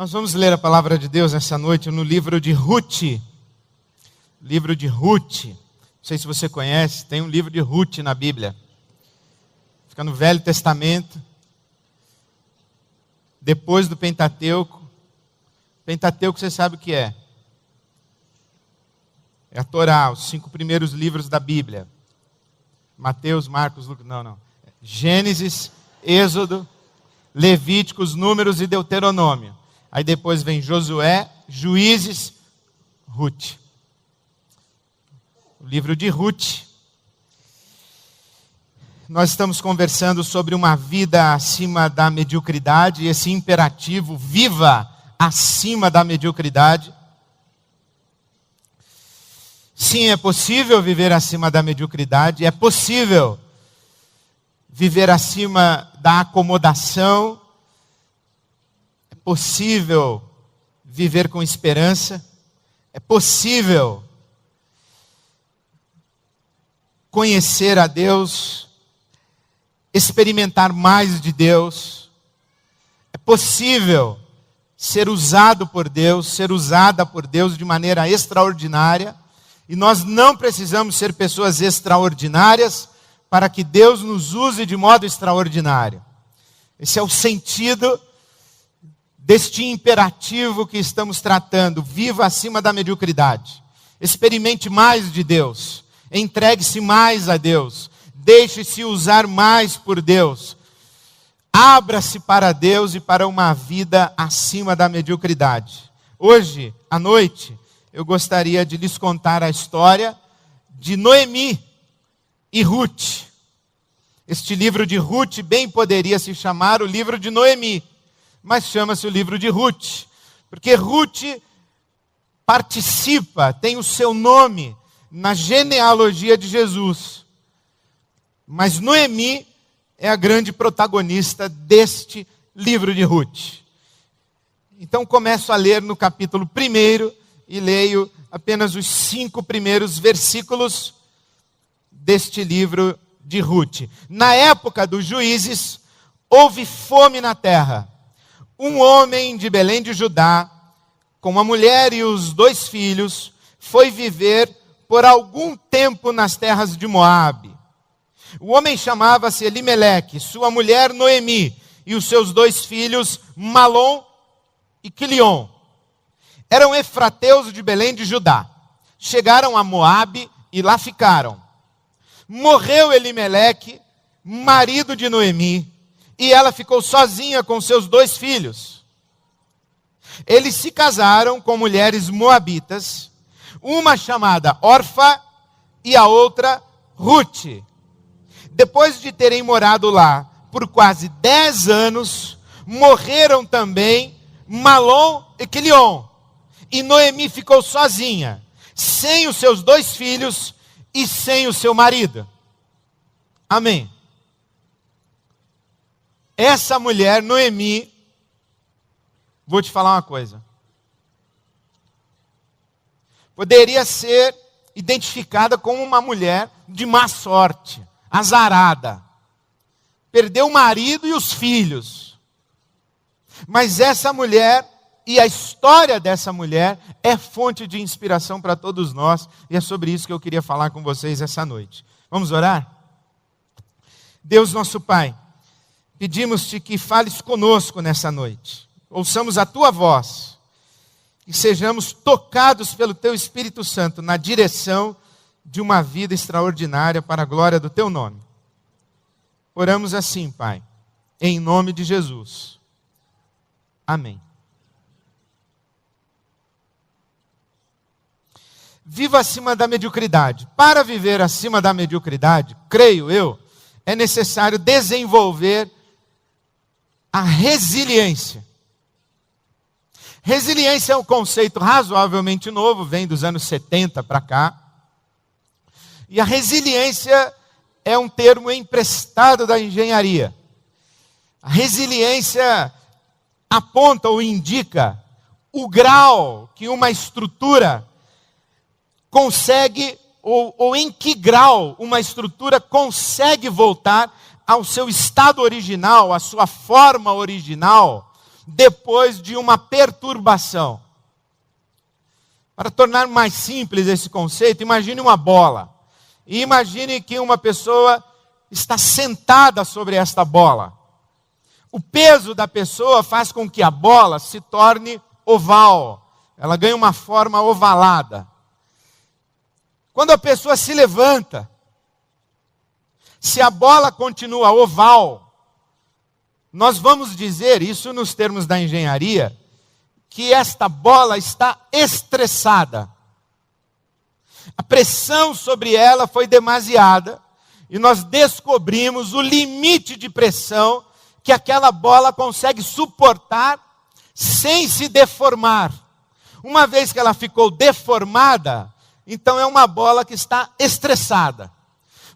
Nós vamos ler a palavra de Deus nessa noite no livro de Ruth. Livro de Ruth. Não sei se você conhece, tem um livro de Ruth na Bíblia. Fica no Velho Testamento. Depois do Pentateuco. Pentateuco você sabe o que é? É a Torá, os 5 primeiros livros da Bíblia. Mateus, Marcos, Lucas, não. Gênesis, Êxodo, Levíticos, Números e Deuteronômio. Aí depois vem Josué, Juízes, Ruth. O livro de Ruth. Nós estamos conversando sobre uma vida acima da mediocridade, e esse imperativo, viva acima da mediocridade. Sim, é possível viver acima da mediocridade, é possível viver acima da acomodação, é possível viver com esperança, é possível conhecer a Deus, experimentar mais de Deus, é possível ser usado por Deus, ser usada por Deus de maneira extraordinária, e nós não precisamos ser pessoas extraordinárias para que Deus nos use de modo extraordinário. Esse é o sentido deste imperativo que estamos tratando. Viva acima da mediocridade. Experimente mais de Deus. Entregue-se mais a Deus. Deixe-se usar mais por Deus. Abra-se para Deus e para uma vida acima da mediocridade. Hoje, à noite, eu gostaria de lhes contar a história de Noemi e Ruth. Este livro de Ruth bem poderia se chamar o livro de Noemi, mas chama-se o livro de Ruth, porque Ruth participa, tem o seu nome na genealogia de Jesus. Mas Noemi é a grande protagonista deste livro de Ruth. Então começo a ler no capítulo 1 e leio apenas os 5 primeiros versículos deste livro de Ruth. Na época dos juízes, houve fome na terra. Um homem de Belém de Judá, com a mulher e os 2 filhos, foi viver por algum tempo nas terras de Moabe. O homem chamava-se Elimeleque, sua mulher Noemi, e os seus 2 filhos, Malom e Quilion. Eram efrateus de Belém de Judá. Chegaram a Moabe e lá ficaram. Morreu Elimeleque, marido de Noemi, e ela ficou sozinha com seus 2 filhos. Eles se casaram com mulheres moabitas, uma chamada Orfa e a outra Ruth. Depois de terem morado lá por quase 10 anos, morreram também Malom e Quilion. E Noemi ficou sozinha, sem os seus 2 filhos e sem o seu marido. Amém. Essa mulher, Noemi, vou te falar uma coisa. Poderia ser identificada como uma mulher de má sorte, azarada. Perdeu o marido e os filhos. Mas essa mulher, e a história dessa mulher, é fonte de inspiração para todos nós. E é sobre isso que eu queria falar com vocês essa noite. Vamos orar? Deus nosso Pai, pedimos-te que fales conosco nessa noite. Ouçamos a tua voz. E sejamos tocados pelo teu Espírito Santo na direção de uma vida extraordinária para a glória do teu nome. Oramos assim, Pai, em nome de Jesus. Amém. Viva acima da mediocridade. Para viver acima da mediocridade, creio eu, é necessário desenvolver a resiliência. Resiliência é um conceito razoavelmente novo, vem dos anos 70 para cá. E a resiliência é um termo emprestado da engenharia. A resiliência aponta ou indica o grau que uma estrutura consegue, ou em que grau uma estrutura consegue voltar ao seu estado original, à sua forma original, depois de uma perturbação. Para tornar mais simples esse conceito, imagine uma bola. E imagine que uma pessoa está sentada sobre esta bola. O peso da pessoa faz com que a bola se torne oval. Ela ganha uma forma ovalada. Quando a pessoa se levanta, se a bola continua oval, nós vamos dizer, isso nos termos da engenharia, que esta bola está estressada. A pressão sobre ela foi demasiada e nós descobrimos o limite de pressão que aquela bola consegue suportar sem se deformar. Uma vez que ela ficou deformada, então é uma bola que está estressada.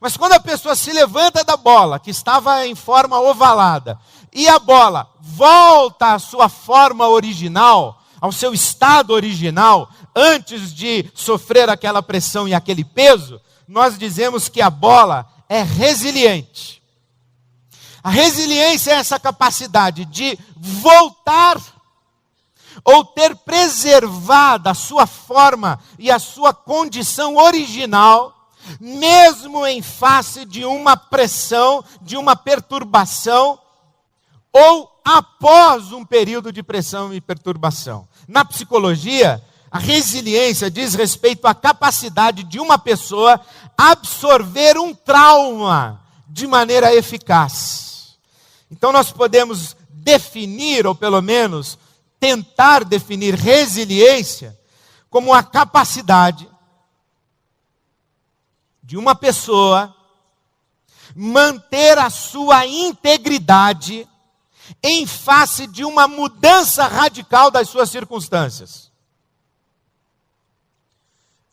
Mas quando a pessoa se levanta da bola, que estava em forma ovalada, e a bola volta à sua forma original, ao seu estado original, antes de sofrer aquela pressão e aquele peso, nós dizemos que a bola é resiliente. A resiliência é essa capacidade de voltar ou ter preservado a sua forma e a sua condição original, mesmo em face de uma pressão, de uma perturbação, ou após um período de pressão e perturbação. Na psicologia, a resiliência diz respeito à capacidade de uma pessoa absorver um trauma de maneira eficaz. Então nós podemos definir, ou pelo menos tentar definir resiliência como a capacidade de uma pessoa manter a sua integridade em face de uma mudança radical das suas circunstâncias.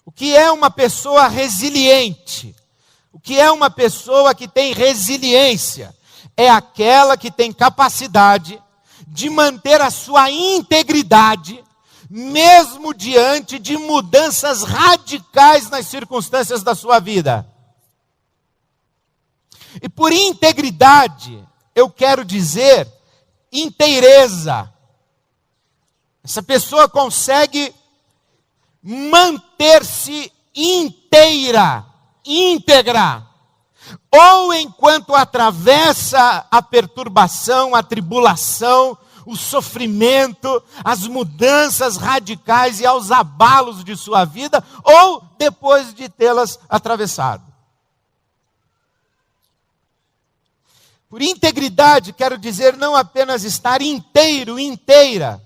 O que é uma pessoa resiliente? O que é uma pessoa que tem resiliência? É aquela que tem capacidade de manter a sua integridade, mesmo diante de mudanças radicais nas circunstâncias da sua vida. E por integridade, eu quero dizer inteireza. Essa pessoa consegue manter-se inteira, íntegra, ou enquanto atravessa a perturbação, a tribulação, o sofrimento, as mudanças radicais e aos abalos de sua vida, ou depois de tê-las atravessado. Por integridade, quero dizer não apenas estar inteiro, inteira,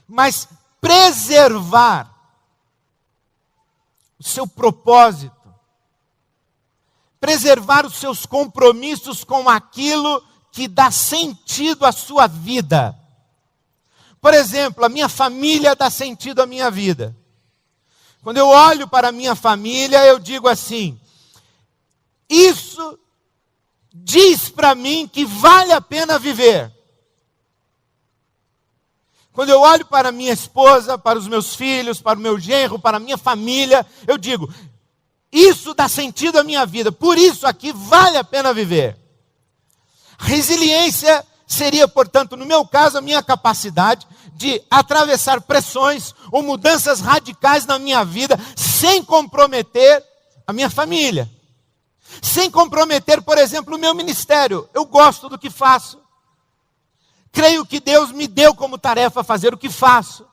mas preservar o seu propósito, preservar os seus compromissos com aquilo que dá sentido à sua vida. Por exemplo, a minha família dá sentido à minha vida. Quando eu olho para a minha família, eu digo assim: isso diz para mim que vale a pena viver. Quando eu olho para minha esposa, para os meus filhos, para o meu genro, para a minha família, eu digo: isso dá sentido à minha vida, por isso aqui vale a pena viver. Resiliência seria, portanto, no meu caso, a minha capacidade de atravessar pressões ou mudanças radicais na minha vida sem comprometer a minha família. Sem comprometer, por exemplo, o meu ministério. Eu gosto do que faço. Creio que Deus me deu como tarefa fazer o que faço.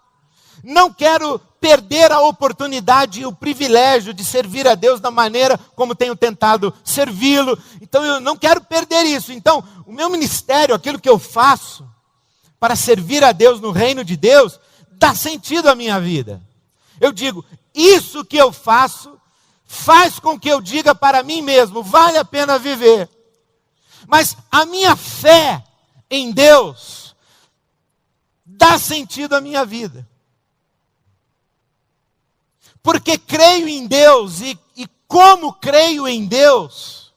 Não quero perder a oportunidade e o privilégio de servir a Deus da maneira como tenho tentado servi-lo. Então eu não quero perder isso. Então o meu ministério, aquilo que eu faço para servir a Deus no reino de Deus, dá sentido à minha vida. Eu digo, isso que eu faço faz com que eu diga para mim mesmo, vale a pena viver. Mas a minha fé em Deus dá sentido à minha vida. Porque creio em Deus e como creio em Deus,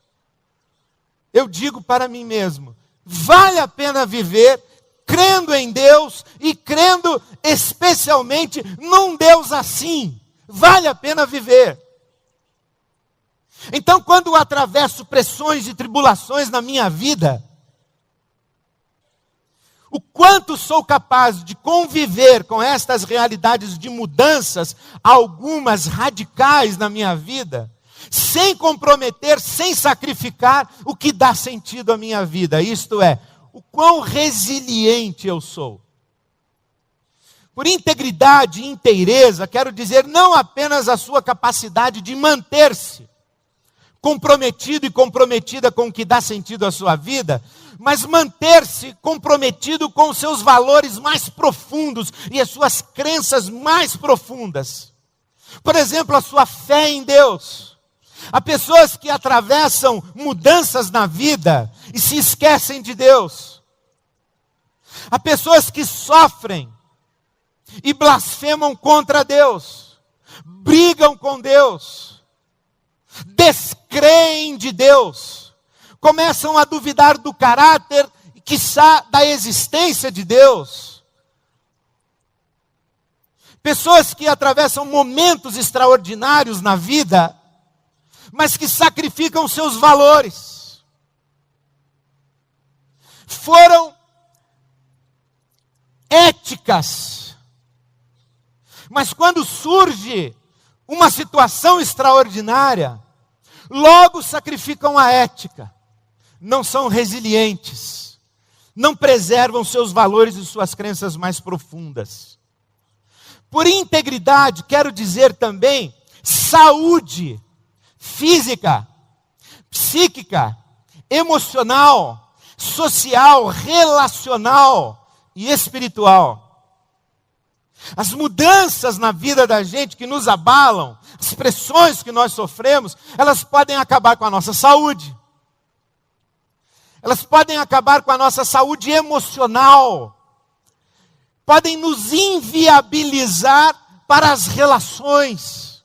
eu digo para mim mesmo, vale a pena viver crendo em Deus e crendo especialmente num Deus assim. Vale a pena viver. Então, quando eu atravesso pressões e tribulações na minha vida, o quanto sou capaz de conviver com estas realidades de mudanças, algumas radicais na minha vida, sem comprometer, sem sacrificar o que dá sentido à minha vida. Isto é, o quão resiliente eu sou. Por integridade e inteireza, quero dizer não apenas a sua capacidade de manter-se comprometido e comprometida com o que dá sentido à sua vida, mas manter-se comprometido com os seus valores mais profundos e as suas crenças mais profundas. Por exemplo, a sua fé em Deus. Há pessoas que atravessam mudanças na vida e se esquecem de Deus. Há pessoas que sofrem e blasfemam contra Deus, brigam com Deus, descreem de Deus, começam a duvidar do caráter, quiçá da existência de Deus. Pessoas que atravessam momentos extraordinários na vida, mas que sacrificam seus valores. Foram éticas, mas quando surge uma situação extraordinária, logo sacrificam a ética. Não são resilientes, não preservam seus valores e suas crenças mais profundas. Por integridade, quero dizer também saúde física, psíquica, emocional, social, relacional e espiritual. As mudanças na vida da gente que nos abalam, as pressões que nós sofremos, elas podem acabar com a nossa saúde. Elas podem acabar com a nossa saúde emocional. Podem nos inviabilizar para as relações.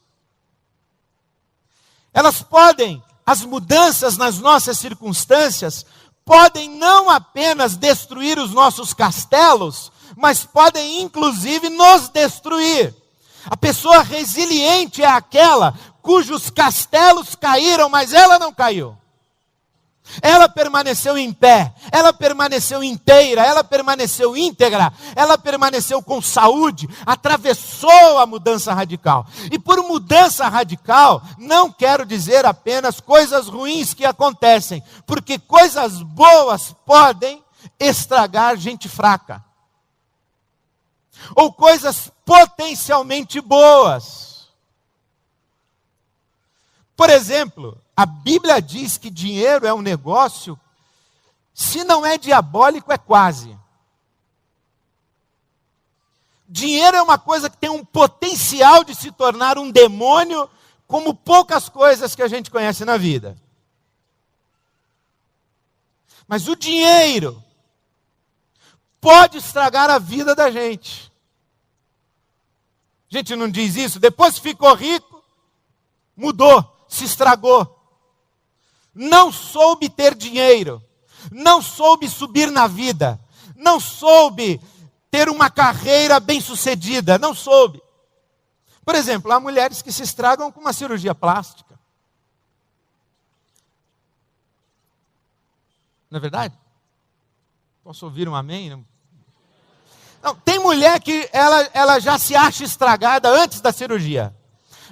Elas podem, as mudanças nas nossas circunstâncias, podem não apenas destruir os nossos castelos, mas podem inclusive nos destruir. A pessoa resiliente é aquela cujos castelos caíram, mas ela não caiu. Ela permaneceu em pé, ela permaneceu inteira, ela permaneceu íntegra, ela permaneceu com saúde, atravessou a mudança radical. E por mudança radical, não quero dizer apenas coisas ruins que acontecem, porque coisas boas podem estragar gente fraca. Ou coisas potencialmente boas. Por exemplo, a Bíblia diz que dinheiro é um negócio, se não é diabólico, é quase. Dinheiro é uma coisa que tem um potencial de se tornar um demônio, como poucas coisas que a gente conhece na vida. Mas o dinheiro pode estragar a vida da gente. A gente não diz isso? Depois que ficou rico, mudou, se estragou. Não soube ter dinheiro, não soube subir na vida, não soube ter uma carreira bem-sucedida, não soube. Por exemplo, há mulheres que se estragam com uma cirurgia plástica. Não é verdade? Posso ouvir um amém? Não, tem mulher que ela já se acha estragada antes da cirurgia.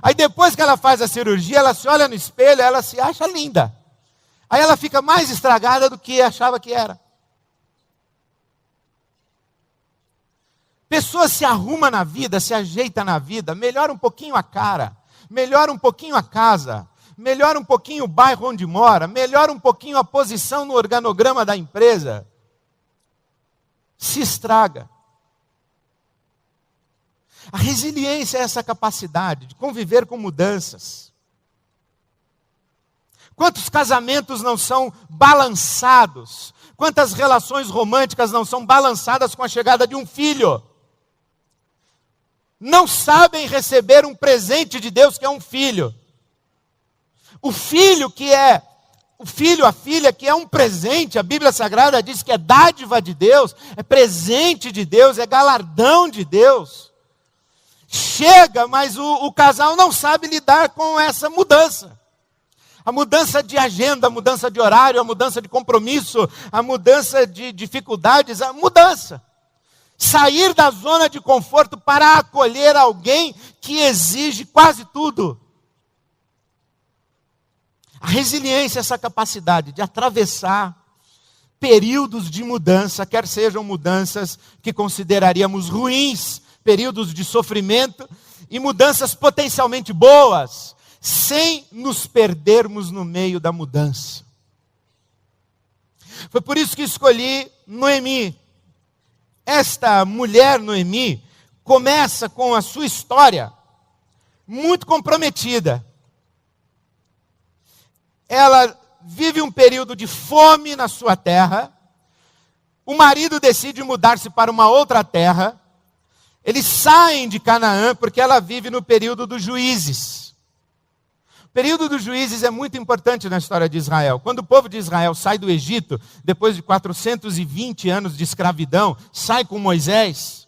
Aí depois que ela faz a cirurgia, ela se olha no espelho, ela se acha linda. Aí ela fica mais estragada do que achava que era. Pessoa se arruma na vida, se ajeita na vida, melhora um pouquinho a cara, melhora um pouquinho a casa, melhora um pouquinho o bairro onde mora, melhora um pouquinho a posição no organograma da empresa. Se estraga. A resiliência é essa capacidade de conviver com mudanças. Quantos casamentos não são balançados? Quantas relações românticas não são balançadas com a chegada de um filho? Não sabem receber um presente de Deus que é um filho. O filho, a filha, que é um presente, a Bíblia Sagrada diz que é dádiva de Deus, é presente de Deus, é galardão de Deus. Chega, mas o casal não sabe lidar com essa mudança. A mudança de agenda, a mudança de horário, a mudança de compromisso, a mudança de dificuldades, a mudança. Sair da zona de conforto para acolher alguém que exige quase tudo. A resiliência é essa capacidade de atravessar períodos de mudança, quer sejam mudanças que consideraríamos ruins, períodos de sofrimento, e mudanças potencialmente boas, sem nos perdermos no meio da mudança. Foi por isso que escolhi Noemi. Esta mulher, Noemi, começa com a sua história muito comprometida. Ela vive um período de fome na sua terra. O marido decide mudar-se para uma outra terra. Eles saem de Canaã porque ela vive no período dos juízes. O período dos juízes é muito importante na história de Israel. Quando o povo de Israel sai do Egito, depois de 420 anos de escravidão, sai com Moisés,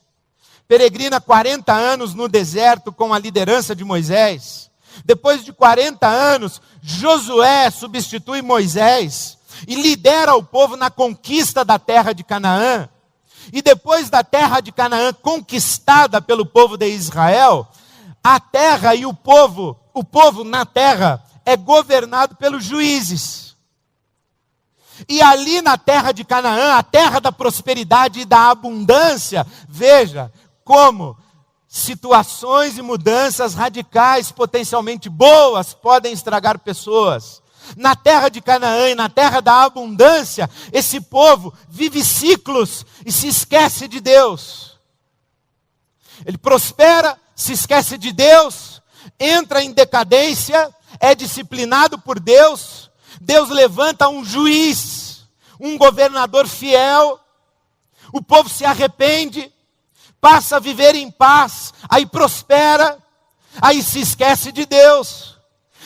peregrina 40 anos no deserto com a liderança de Moisés. Depois de 40 anos, Josué substitui Moisés e lidera o povo na conquista da terra de Canaã. E depois da terra de Canaã conquistada pelo povo de Israel, a terra e o povo na terra é governado pelos juízes. E ali na terra de Canaã, a terra da prosperidade e da abundância, veja como situações e mudanças radicais, potencialmente boas, podem estragar pessoas. Na terra de Canaã e na terra da abundância, esse povo vive ciclos e se esquece de Deus. Ele prospera, se esquece de Deus, entra em decadência, é disciplinado por Deus. Deus levanta um juiz, um governador fiel. O povo se arrepende, passa a viver em paz, aí prospera, aí se esquece de Deus,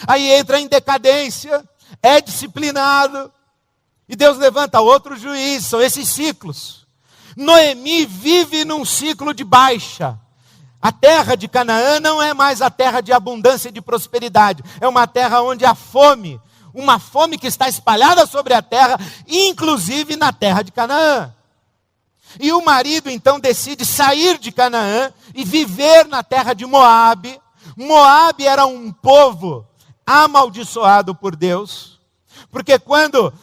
aí entra em decadência, é disciplinado, e Deus levanta outro juiz. São esses ciclos. Noemi vive num ciclo de baixa. A terra de Canaã não é mais a terra de abundância e de prosperidade, é uma terra onde há fome, uma fome que está espalhada sobre a terra, inclusive na terra de Canaã. E o marido então decide sair de Canaã e viver na terra de Moabe. Moabe era um povo amaldiçoado por Deus, porque quando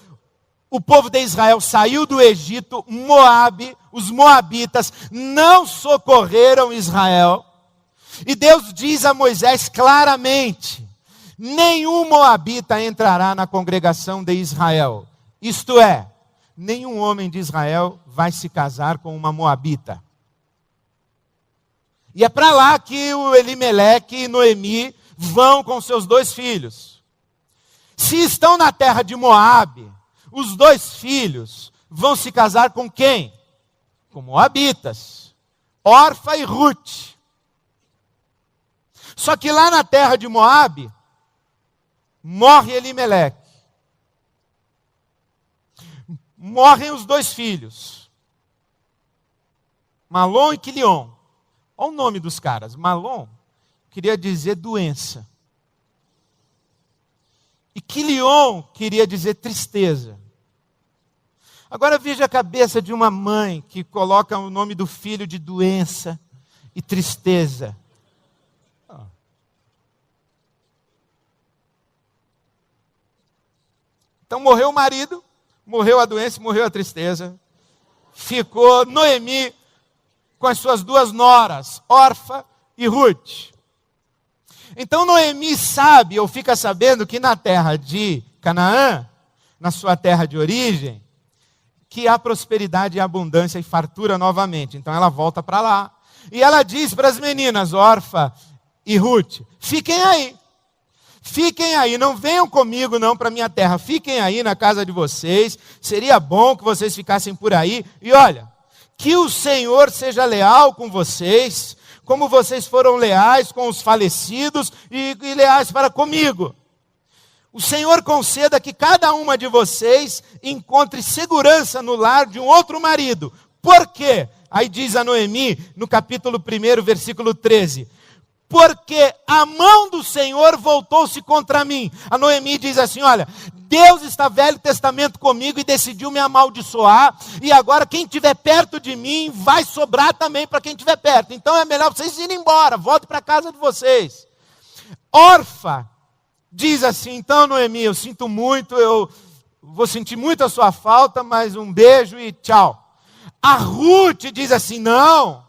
o povo de Israel saiu do Egito, Moabe, os moabitas, não socorreram Israel. E Deus diz a Moisés claramente: nenhum moabita entrará na congregação de Israel. Isto é, nenhum homem de Israel vai se casar com uma moabita. E é para lá que o Elimeleque e Noemi vão com seus 2 filhos. Se estão na terra de Moabe, os 2 filhos vão se casar com quem? Com moabitas, Orfa e Ruth. Só que lá na terra de Moabe, morre Elimeleque. Morrem os 2 filhos, Malom e Quilion. Olha o nome dos caras. Malom queria dizer doença. E Quilion queria dizer tristeza. Agora veja a cabeça de uma mãe que coloca o nome do filho de doença e tristeza. Então morreu o marido, morreu a doença, morreu a tristeza. Ficou Noemi com as suas 2 noras, Orfa e Ruth. Então Noemi sabe, ou fica sabendo, que na terra de Canaã, na sua terra de origem, que há prosperidade, abundância e fartura novamente. Então ela volta para lá. E ela diz para as meninas, Orfa e Ruth: fiquem aí. Fiquem aí, não venham comigo não para minha terra. Fiquem aí na casa de vocês. Seria bom que vocês ficassem por aí. E olha, que o Senhor seja leal com vocês, como vocês foram leais com os falecidos e leais para comigo. O Senhor conceda que cada uma de vocês encontre segurança no lar de um outro marido. Por quê? Aí diz a Noemi, no capítulo 1, versículo 13: porque a mão do Senhor voltou-se contra mim. A Noemi diz assim, olha, Deus está Velho Testamento comigo e decidiu me amaldiçoar, e agora quem estiver perto de mim vai sobrar também para quem estiver perto. Então é melhor vocês irem embora, voltem para a casa de vocês. Orfa diz assim, então Noemi, eu sinto muito, eu vou sentir muito a sua falta, mas um beijo e tchau. A Ruth diz assim, não,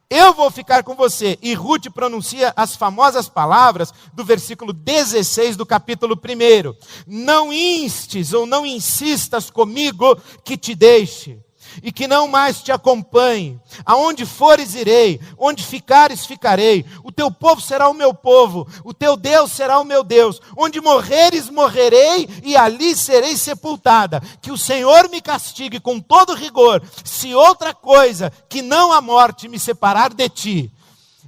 eu vou ficar com você. E Ruth pronuncia as famosas palavras do versículo 16 do capítulo 1. Não instes ou não insistas comigo que te deixe e que não mais te acompanhe. Aonde fores irei, onde ficares ficarei. O teu povo será o meu povo, o teu Deus será o meu Deus. Onde morreres, morrerei e ali serei sepultada. Que o Senhor me castigue com todo rigor, se outra coisa que não a morte me separar de ti.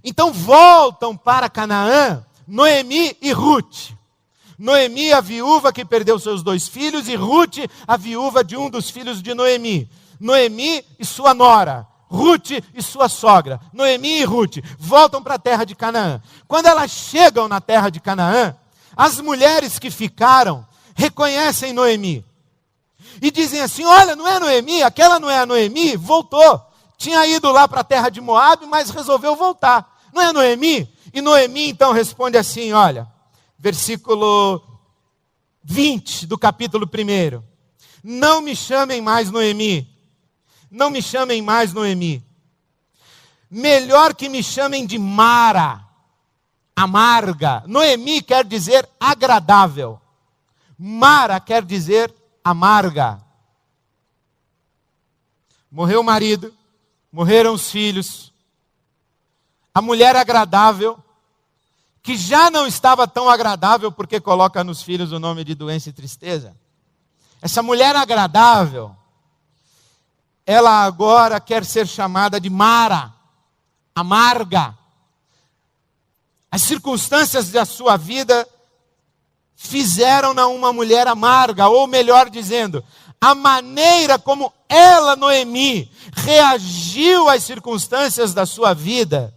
Então voltam para Canaã Noemi e Ruth. Noemi, a viúva que perdeu seus 2 filhos, e Ruth, a viúva de um dos filhos de Noemi. Noemi e sua nora, Ruth e sua sogra. Noemi e Ruth voltam para a terra de Canaã. Quando elas chegam na terra de Canaã, as mulheres que ficaram reconhecem Noemi e dizem assim, olha, não é Noemi, aquela não é a Noemi, voltou. Tinha ido lá para a terra de Moabe, mas resolveu voltar. Não é Noemi? E Noemi então responde assim, olha, versículo 20 do capítulo 1. Não me chamem mais Noemi. Não me chamem mais Noemi. Melhor que me chamem de Mara, amarga. Noemi quer dizer agradável. Mara quer dizer amarga. Morreu o marido, morreram os filhos. A mulher agradável, que já não estava tão agradável porque coloca nos filhos o nome de doença e tristeza. Essa mulher agradável, ela agora quer ser chamada de Mara, amarga. As circunstâncias da sua vida fizeram-na uma mulher amarga, ou melhor dizendo, a maneira como ela, Noemi, reagiu às circunstâncias da sua vida,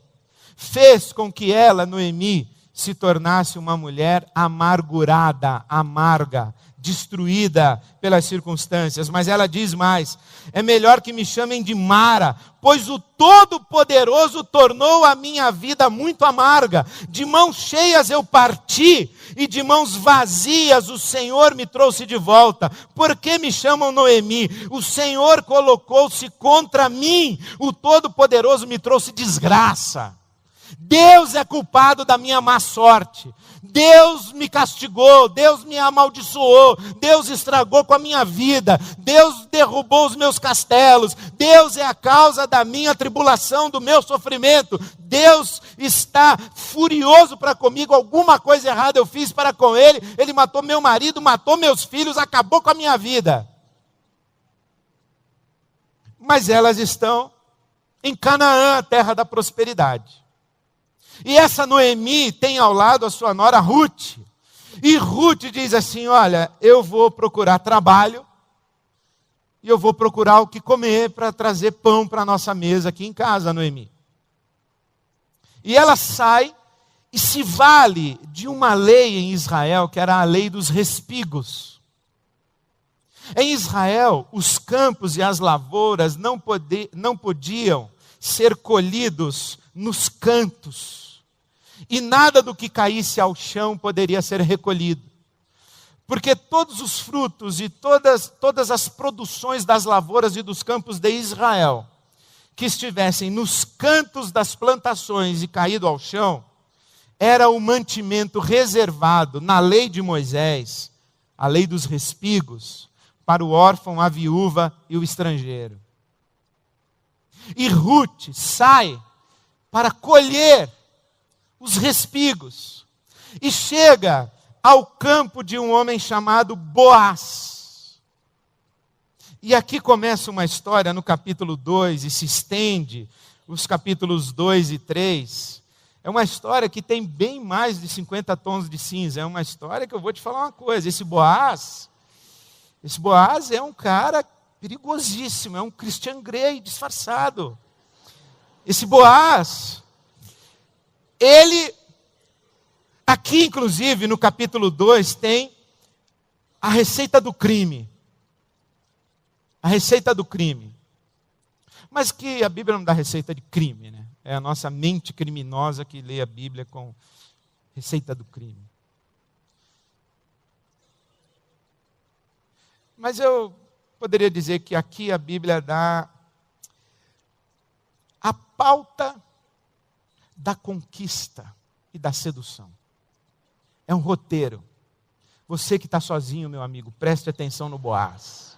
fez com que ela, Noemi, se tornasse uma mulher amargurada, amarga, destruída pelas circunstâncias. Mas ela diz mais, é melhor que me chamem de Mara, pois o Todo-Poderoso tornou a minha vida muito amarga. De mãos cheias eu parti, e de mãos vazias o Senhor me trouxe de volta. Por que me chamam Noemi? O Senhor colocou-se contra mim, o Todo-Poderoso me trouxe desgraça. Deus é culpado da minha má sorte. Deus me castigou, Deus me amaldiçoou, Deus estragou com a minha vida, Deus derrubou os meus castelos, Deus é a causa da minha tribulação, do meu sofrimento. Deus está furioso para comigo, alguma coisa errada eu fiz para com Ele, Ele matou meu marido, matou meus filhos, acabou com a minha vida. Mas elas estão em Canaã, a terra da prosperidade. E essa Noemi tem ao lado a sua nora Ruth. E Ruth diz assim, olha, eu vou procurar trabalho, e eu vou procurar o que comer para trazer pão para a nossa mesa aqui em casa, Noemi. E ela sai e se vale de uma lei em Israel, que era a lei dos respigos. Em Israel, os campos e as lavouras não podiam ser colhidos nos cantos. E nada do que caísse ao chão poderia ser recolhido. Porque todos os frutos e todas as produções das lavouras e dos campos de Israel, que estivessem nos cantos das plantações e caído ao chão, era o mantimento reservado na lei de Moisés, a lei dos respigos, para o órfão, a viúva e o estrangeiro. E Ruth sai para colher os respigos, e chega ao campo de um homem chamado Boaz. E aqui começa uma história no capítulo 2, e se estende os capítulos 2 e 3. É uma história que tem bem mais de 50 tons de cinza. É uma história que eu vou te falar uma coisa, esse Boaz é um cara perigosíssimo, é um Christian Grey disfarçado. Esse Boaz, ele Aqui, inclusive, no capítulo 2, tem a receita do crime. A receita do crime. Mas que a Bíblia não dá receita de crime, né? É a nossa mente criminosa que lê a Bíblia com receita do crime. Mas eu poderia dizer que aqui a Bíblia dá a pauta da conquista e da sedução. É um roteiro. Você que está sozinho, meu amigo, preste atenção no Boaz.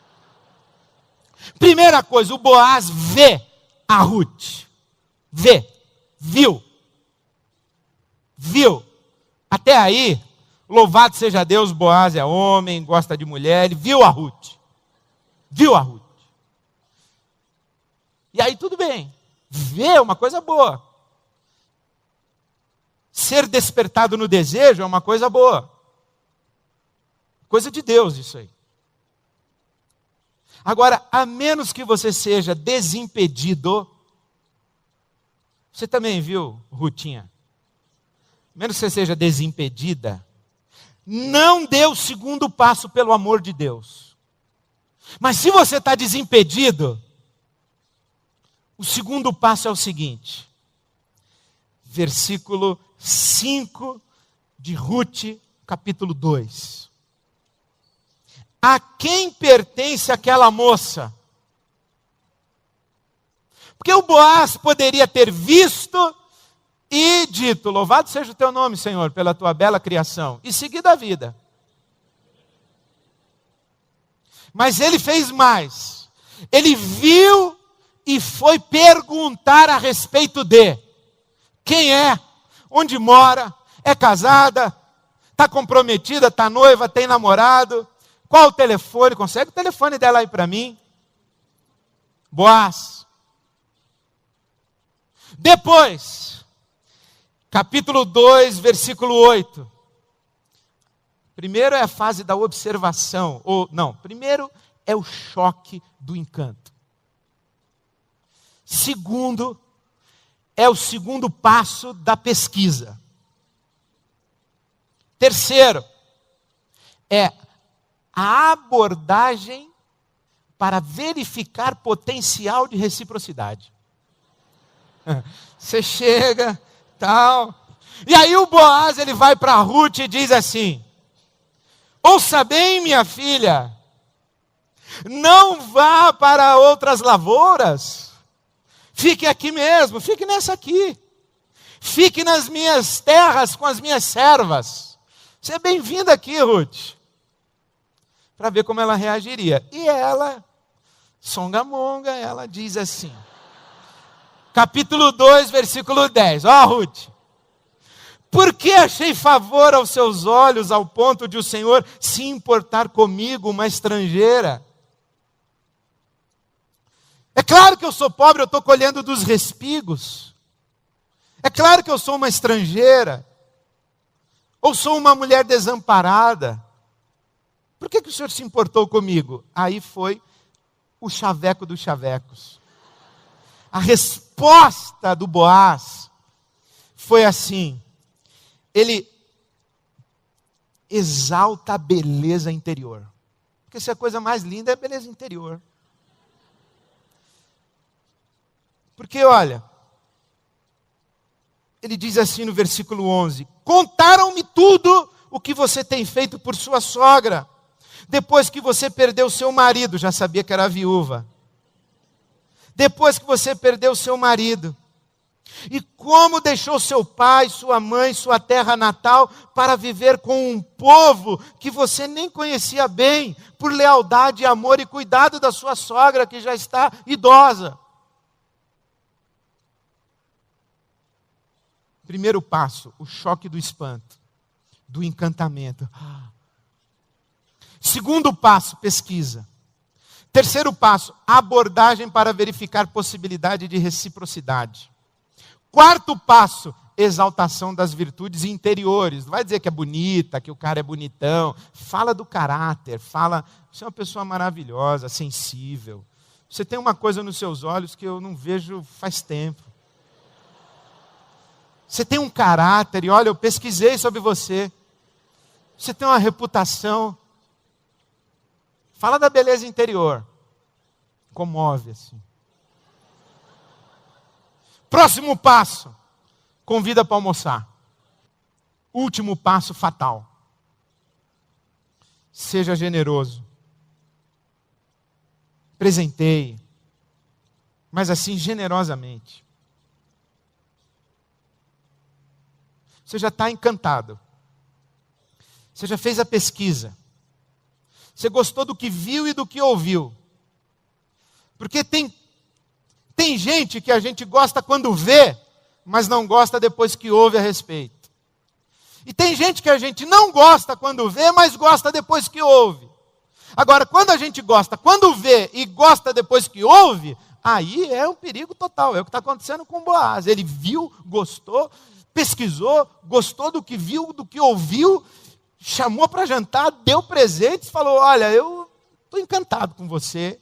Primeira coisa, o Boaz vê a Ruth. Viu. Até aí, louvado seja Deus, Boaz é homem, gosta de mulher, ele viu a Ruth. E aí tudo bem, ver é uma coisa boa. Ser despertado no desejo é uma coisa boa. Coisa de Deus isso aí. Agora, a menos que você seja desimpedido, você também viu, Rutinha? A menos que você seja desimpedida, não dê o segundo passo pelo amor de Deus. Mas se você está desimpedido, o segundo passo é o seguinte. Versículo 5 de Ruth, capítulo 2. A quem pertence aquela moça? Porque o Boaz poderia ter visto e dito, louvado seja o teu nome, Senhor, pela tua bela criação, e seguido a vida. Mas ele fez mais. Ele viu e foi perguntar a respeito de quem é, onde mora, é casada, está comprometida, está noiva, tem namorado, qual o telefone, consegue o telefone dela aí para mim? Boaz. Depois, capítulo 2, versículo 8. Primeiro é a fase da observação, primeiro é o choque do encanto. Segundo, é o segundo passo da pesquisa. Terceiro, é a abordagem para verificar potencial de reciprocidade. Você chega, tal, e aí o Boaz ele vai para Ruth e diz assim: ouça bem, minha filha, não vá para outras lavouras, fique aqui mesmo, fique nessa aqui, fique nas minhas terras com as minhas servas. Você é bem-vinda aqui, Ruth. Para ver como ela reagiria. E ela, songamonga, ela diz assim, capítulo 2, versículo 10. Ó, Ruth, por que achei favor aos seus olhos ao ponto de o Senhor se importar comigo, uma estrangeira? É claro que eu sou pobre, eu estou colhendo dos respigos. É claro que eu sou uma estrangeira. Ou sou uma mulher desamparada. Por que o Senhor se importou comigo? Aí foi o chaveco dos chavecos. A resposta do Boaz foi assim. Ele exalta a beleza interior. Porque se a coisa mais linda é a beleza interior. Porque olha, ele diz assim no versículo 11: contaram-me tudo o que você tem feito por sua sogra, depois que você perdeu seu marido. Já sabia que era viúva. Depois que você perdeu seu marido, e como deixou seu pai, sua mãe, sua terra natal, para viver com um povo que você nem conhecia bem, por lealdade, amor e cuidado da sua sogra, que já está idosa. Primeiro passo, o choque do espanto, do encantamento. Segundo passo, pesquisa. Terceiro passo, abordagem para verificar possibilidade de reciprocidade. Quarto passo, exaltação das virtudes interiores. Não vai dizer que é bonita, que o cara é bonitão. Fala do caráter, fala, você é uma pessoa maravilhosa, sensível. Você tem uma coisa nos seus olhos que eu não vejo faz tempo. Você tem um caráter, e olha, eu pesquisei sobre você. Você tem uma reputação. Fala da beleza interior. Comove assim. Próximo passo. Convida para almoçar. Último passo fatal. Seja generoso. Presenteie. Mas assim, generosamente. Você já está encantado. Você já fez a pesquisa. Você gostou do que viu e do que ouviu. Porque tem gente que a gente gosta quando vê, mas não gosta depois que ouve a respeito. E tem gente que a gente não gosta quando vê, mas gosta depois que ouve. Agora, quando a gente gosta quando vê e gosta depois que ouve, aí é um perigo total. É o que está acontecendo com Boaz. Ele viu, gostou, pesquisou, gostou do que viu, do que ouviu, chamou para jantar, deu presentes, falou, olha, eu estou encantado com você.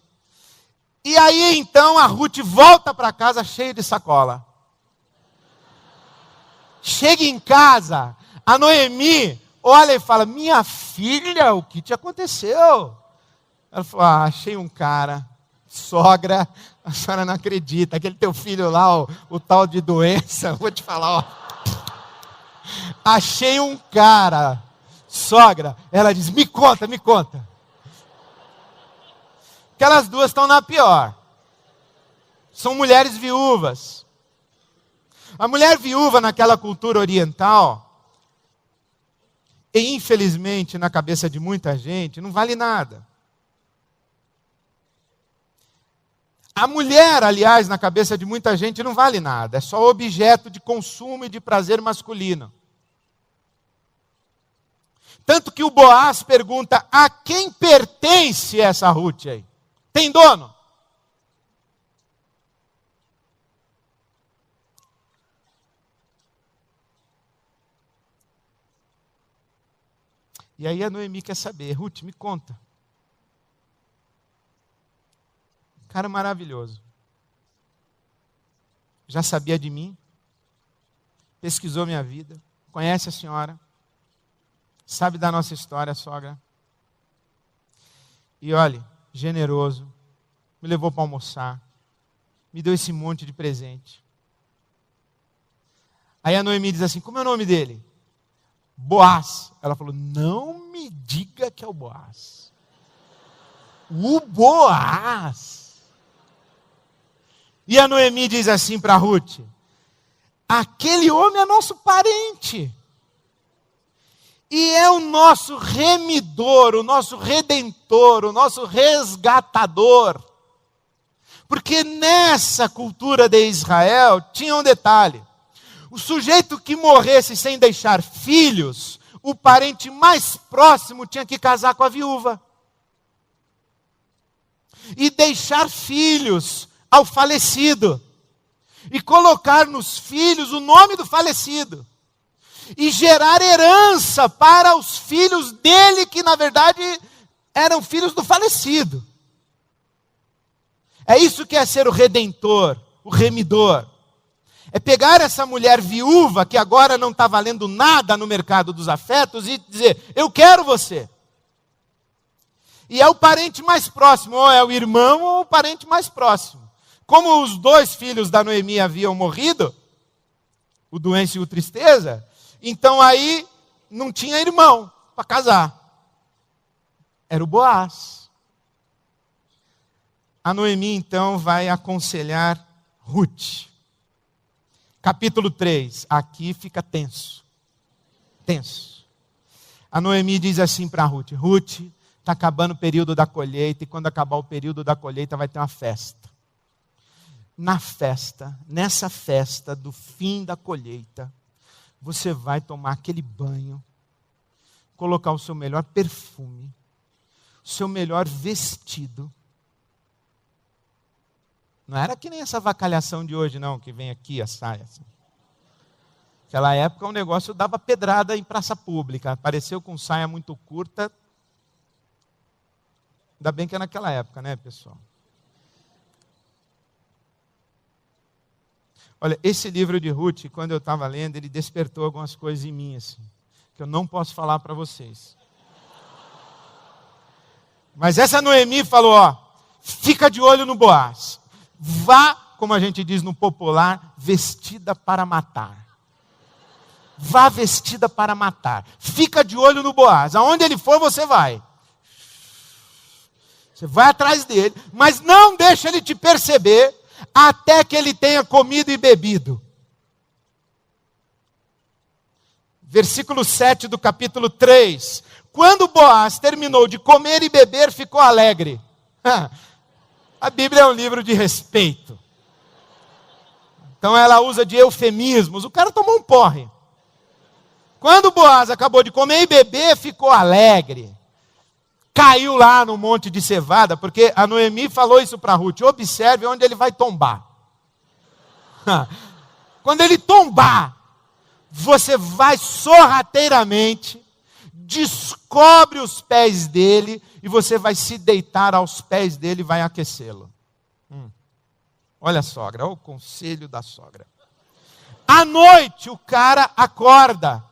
E aí então a Ruth volta para casa cheia de sacola. Chega em casa, a Noemi olha e fala, minha filha, o que te aconteceu? Ela falou, achei um cara, sogra, a senhora não acredita, aquele teu filho lá, o tal de doença, vou te falar, ó. Achei um cara, sogra. Ela diz, me conta, me conta. Aquelas duas estão na pior. São mulheres viúvas. A mulher viúva naquela cultura oriental, e infelizmente na cabeça de muita gente, não vale nada. A mulher, aliás, na cabeça de muita gente não vale nada. É só objeto de consumo e de prazer masculino. Tanto que o Boaz pergunta, a quem pertence essa Ruth aí? Tem dono? E aí a Noemi quer saber, Ruth, me conta. Cara maravilhoso. Já sabia de mim, pesquisou minha vida, conhece a senhora, sabe da nossa história, sogra. E olhe, generoso, me levou para almoçar, me deu esse monte de presente. Aí a Noemi diz assim, como é o nome dele? Boaz. Ela falou, não me diga que é o Boaz. O Boaz. E a Noemi diz assim para Ruth, aquele homem é nosso parente. E é o nosso remidor, o nosso redentor, o nosso resgatador. Porque nessa cultura de Israel tinha um detalhe. O sujeito que morresse sem deixar filhos, o parente mais próximo tinha que casar com a viúva. E deixar filhos ao falecido. E colocar nos filhos o nome do falecido. E gerar herança para os filhos dele, que na verdade eram filhos do falecido. É isso que é ser o redentor, o remidor. É pegar essa mulher viúva, que agora não está valendo nada no mercado dos afetos, e dizer, eu quero você. E é o parente mais próximo, ou é o irmão ou o parente mais próximo. Como os dois filhos da Noemi haviam morrido, o doença e o tristeza, então aí não tinha irmão para casar. Era o Boaz. A Noemi então vai aconselhar Ruth. Capítulo 3, aqui fica tenso. Tenso. A Noemi diz assim para Ruth, Ruth, está acabando o período da colheita, e quando acabar o período da colheita vai ter uma festa. Na festa, nessa festa do fim da colheita, você vai tomar aquele banho, colocar o seu melhor perfume, o seu melhor vestido. Não era que nem essa avacalhação de hoje, não, que vem aqui a saia. Assim. Naquela época o negócio dava pedrada em praça pública. Apareceu com saia muito curta. Ainda bem que é naquela época, né, pessoal? Olha, esse livro de Ruth, quando eu estava lendo, ele despertou algumas coisas em mim, assim, que eu não posso falar para vocês. Mas essa Noemi falou, ó, fica de olho no Boaz. Vá, como a gente diz no popular, vestida para matar. Vá vestida para matar. Fica de olho no Boaz. Aonde ele for, você vai. Você vai atrás dele, mas não deixa ele te perceber até que ele tenha comido e bebido. Versículo 7 do capítulo 3. Quando Boaz terminou de comer e beber, ficou alegre. A Bíblia é um livro de respeito. Então ela usa de eufemismos. O cara tomou um porre. Quando Boaz acabou de comer e beber, ficou alegre. Caiu lá no monte de cevada, porque a Noemi falou isso para Ruth. Observe onde ele vai tombar. Quando ele tombar, você vai sorrateiramente, descobre os pés dele, e você vai se deitar aos pés dele e vai aquecê-lo. Olha a sogra, olha o conselho da sogra. À noite o cara acorda,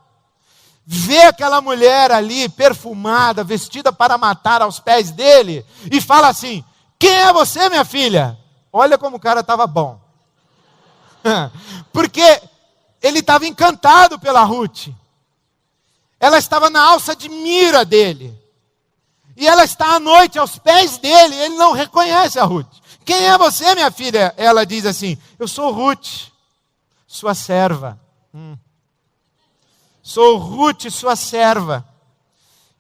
vê aquela mulher ali perfumada, vestida para matar aos pés dele, e fala assim, quem é você, minha filha? Olha como o cara estava bom. Porque ele estava encantado pela Ruth. Ela estava na alça de mira dele. E ela está à noite aos pés dele, ele não reconhece a Ruth. Quem é você, minha filha? Ela diz assim, eu sou Ruth, sua serva. Sou Ruth, sua serva.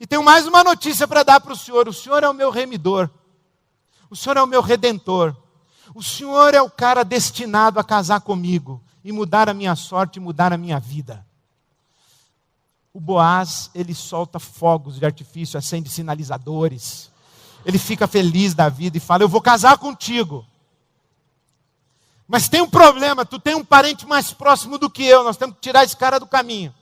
E tenho mais uma notícia para dar para o senhor é o meu remidor. O senhor é o meu redentor. O senhor é o cara destinado a casar comigo e mudar a minha sorte e mudar a minha vida. O Boaz, ele solta fogos de artifício, acende sinalizadores. Ele fica feliz da vida e fala, eu vou casar contigo. Mas tem um problema, tu tem um parente mais próximo do que eu, nós temos que tirar esse cara do caminho.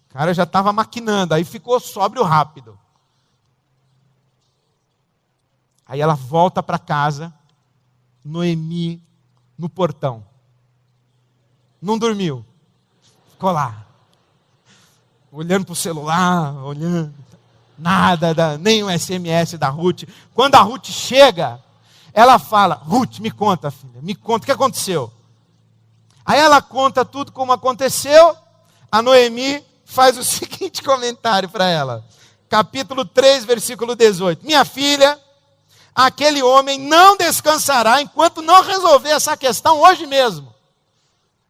O cara já estava maquinando, aí ficou sóbrio rápido. Aí ela volta para casa, Noemi no portão. Não dormiu, ficou lá. Olhando para o celular, olhando, nada, nem um SMS da Ruth. Quando a Ruth chega, ela fala, Ruth, me conta, filha, me conta, o que aconteceu? Aí ela conta tudo como aconteceu, a Noemi faz o seguinte comentário para ela, capítulo 3, versículo 18, minha filha, aquele homem não descansará enquanto não resolver essa questão hoje mesmo.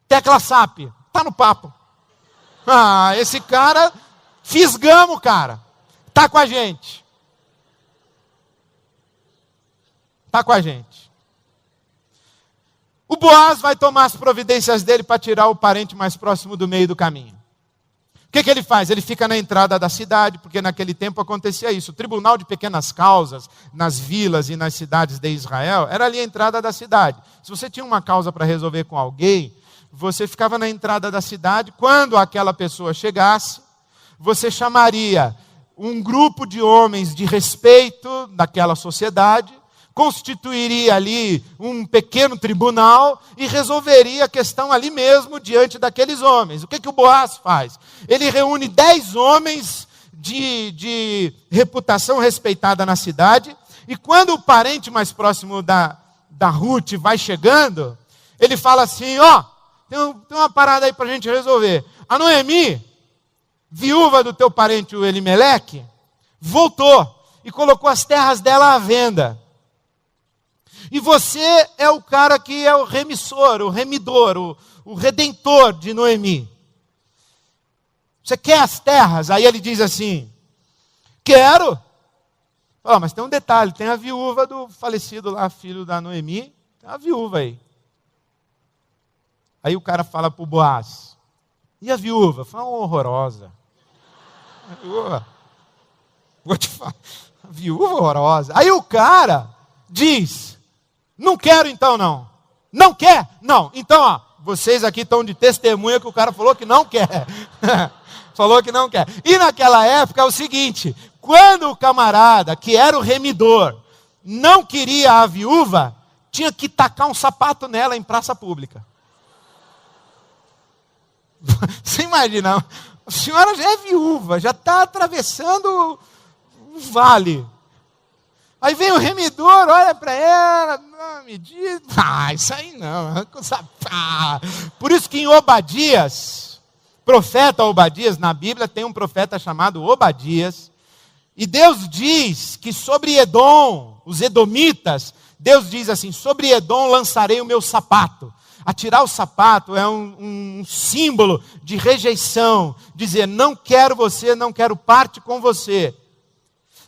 Tecla SAP, está no papo. Esse cara, fisgamos, cara. Está com a gente. Está com a gente. O Boaz vai tomar as providências dele para tirar o parente mais próximo do meio do caminho. O que ele faz? Ele fica na entrada da cidade, porque naquele tempo acontecia isso. O tribunal de pequenas causas, nas vilas e nas cidades de Israel, era ali a entrada da cidade. Se você tinha uma causa para resolver com alguém, você ficava na entrada da cidade, quando aquela pessoa chegasse, você chamaria um grupo de homens de respeito daquela sociedade, constituiria ali um pequeno tribunal e resolveria a questão ali mesmo diante daqueles homens. O que o Boaz faz? Ele reúne 10 homens de reputação respeitada na cidade, e quando o parente mais próximo da Ruth vai chegando, ele fala assim, tem uma parada aí para a gente resolver. A Noemi, viúva do teu parente, o Elimeleque, voltou e colocou as terras dela à venda. E você é o cara que é o remissor, o remidor, o redentor de Noemi. Você quer as terras? Aí ele diz assim, quero. Mas tem um detalhe, tem a viúva do falecido lá, filho da Noemi, tem a viúva aí. Aí o cara fala para o Boaz, e a viúva? Fala, horrorosa. A viúva, vou te falar, a viúva horrorosa. Aí o cara diz, não quero então não. Não quer? Não. Então, vocês aqui estão de testemunha que o cara falou que não quer. Falou que não quer. E naquela época é o seguinte, quando o camarada, que era o remidor, não queria a viúva, tinha que tacar um sapato nela em praça pública. Você imagina, a senhora já é viúva, já está atravessando um vale. Aí vem o remidor, olha para ela, não me diz, isso aí não. Por isso que em Obadias, profeta Obadias, na Bíblia tem um profeta chamado Obadias, e Deus diz que sobre Edom, os edomitas, Deus diz assim, sobre Edom lançarei o meu sapato. Atirar o sapato é um símbolo de rejeição, dizer, não quero você, não quero parte com você.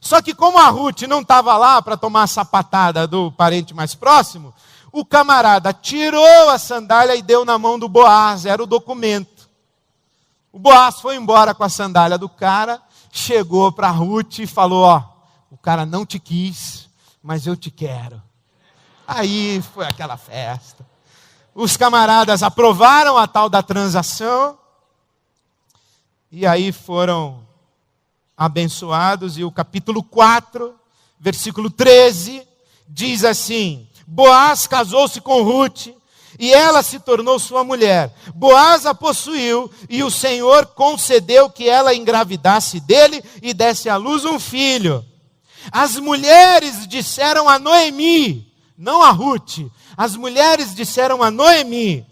Só que como a Ruth não estava lá para tomar a sapatada do parente mais próximo, o camarada tirou a sandália e deu na mão do Boaz, era o documento. O Boaz foi embora com a sandália do cara, chegou para Ruth e falou, o cara não te quis, mas eu te quero. Aí foi aquela festa. Os camaradas aprovaram a tal da transação, e aí foram abençoados, e o capítulo 4, versículo 13, diz assim, Boaz casou-se com Ruth, e ela se tornou sua mulher. Boaz a possuiu, e o Senhor concedeu que ela engravidasse dele, e desse à luz um filho. As mulheres disseram a Noemi, não a Ruth, as mulheres disseram a Noemi,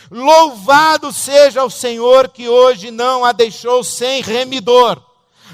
louvado seja o Senhor que hoje não a deixou sem remidor.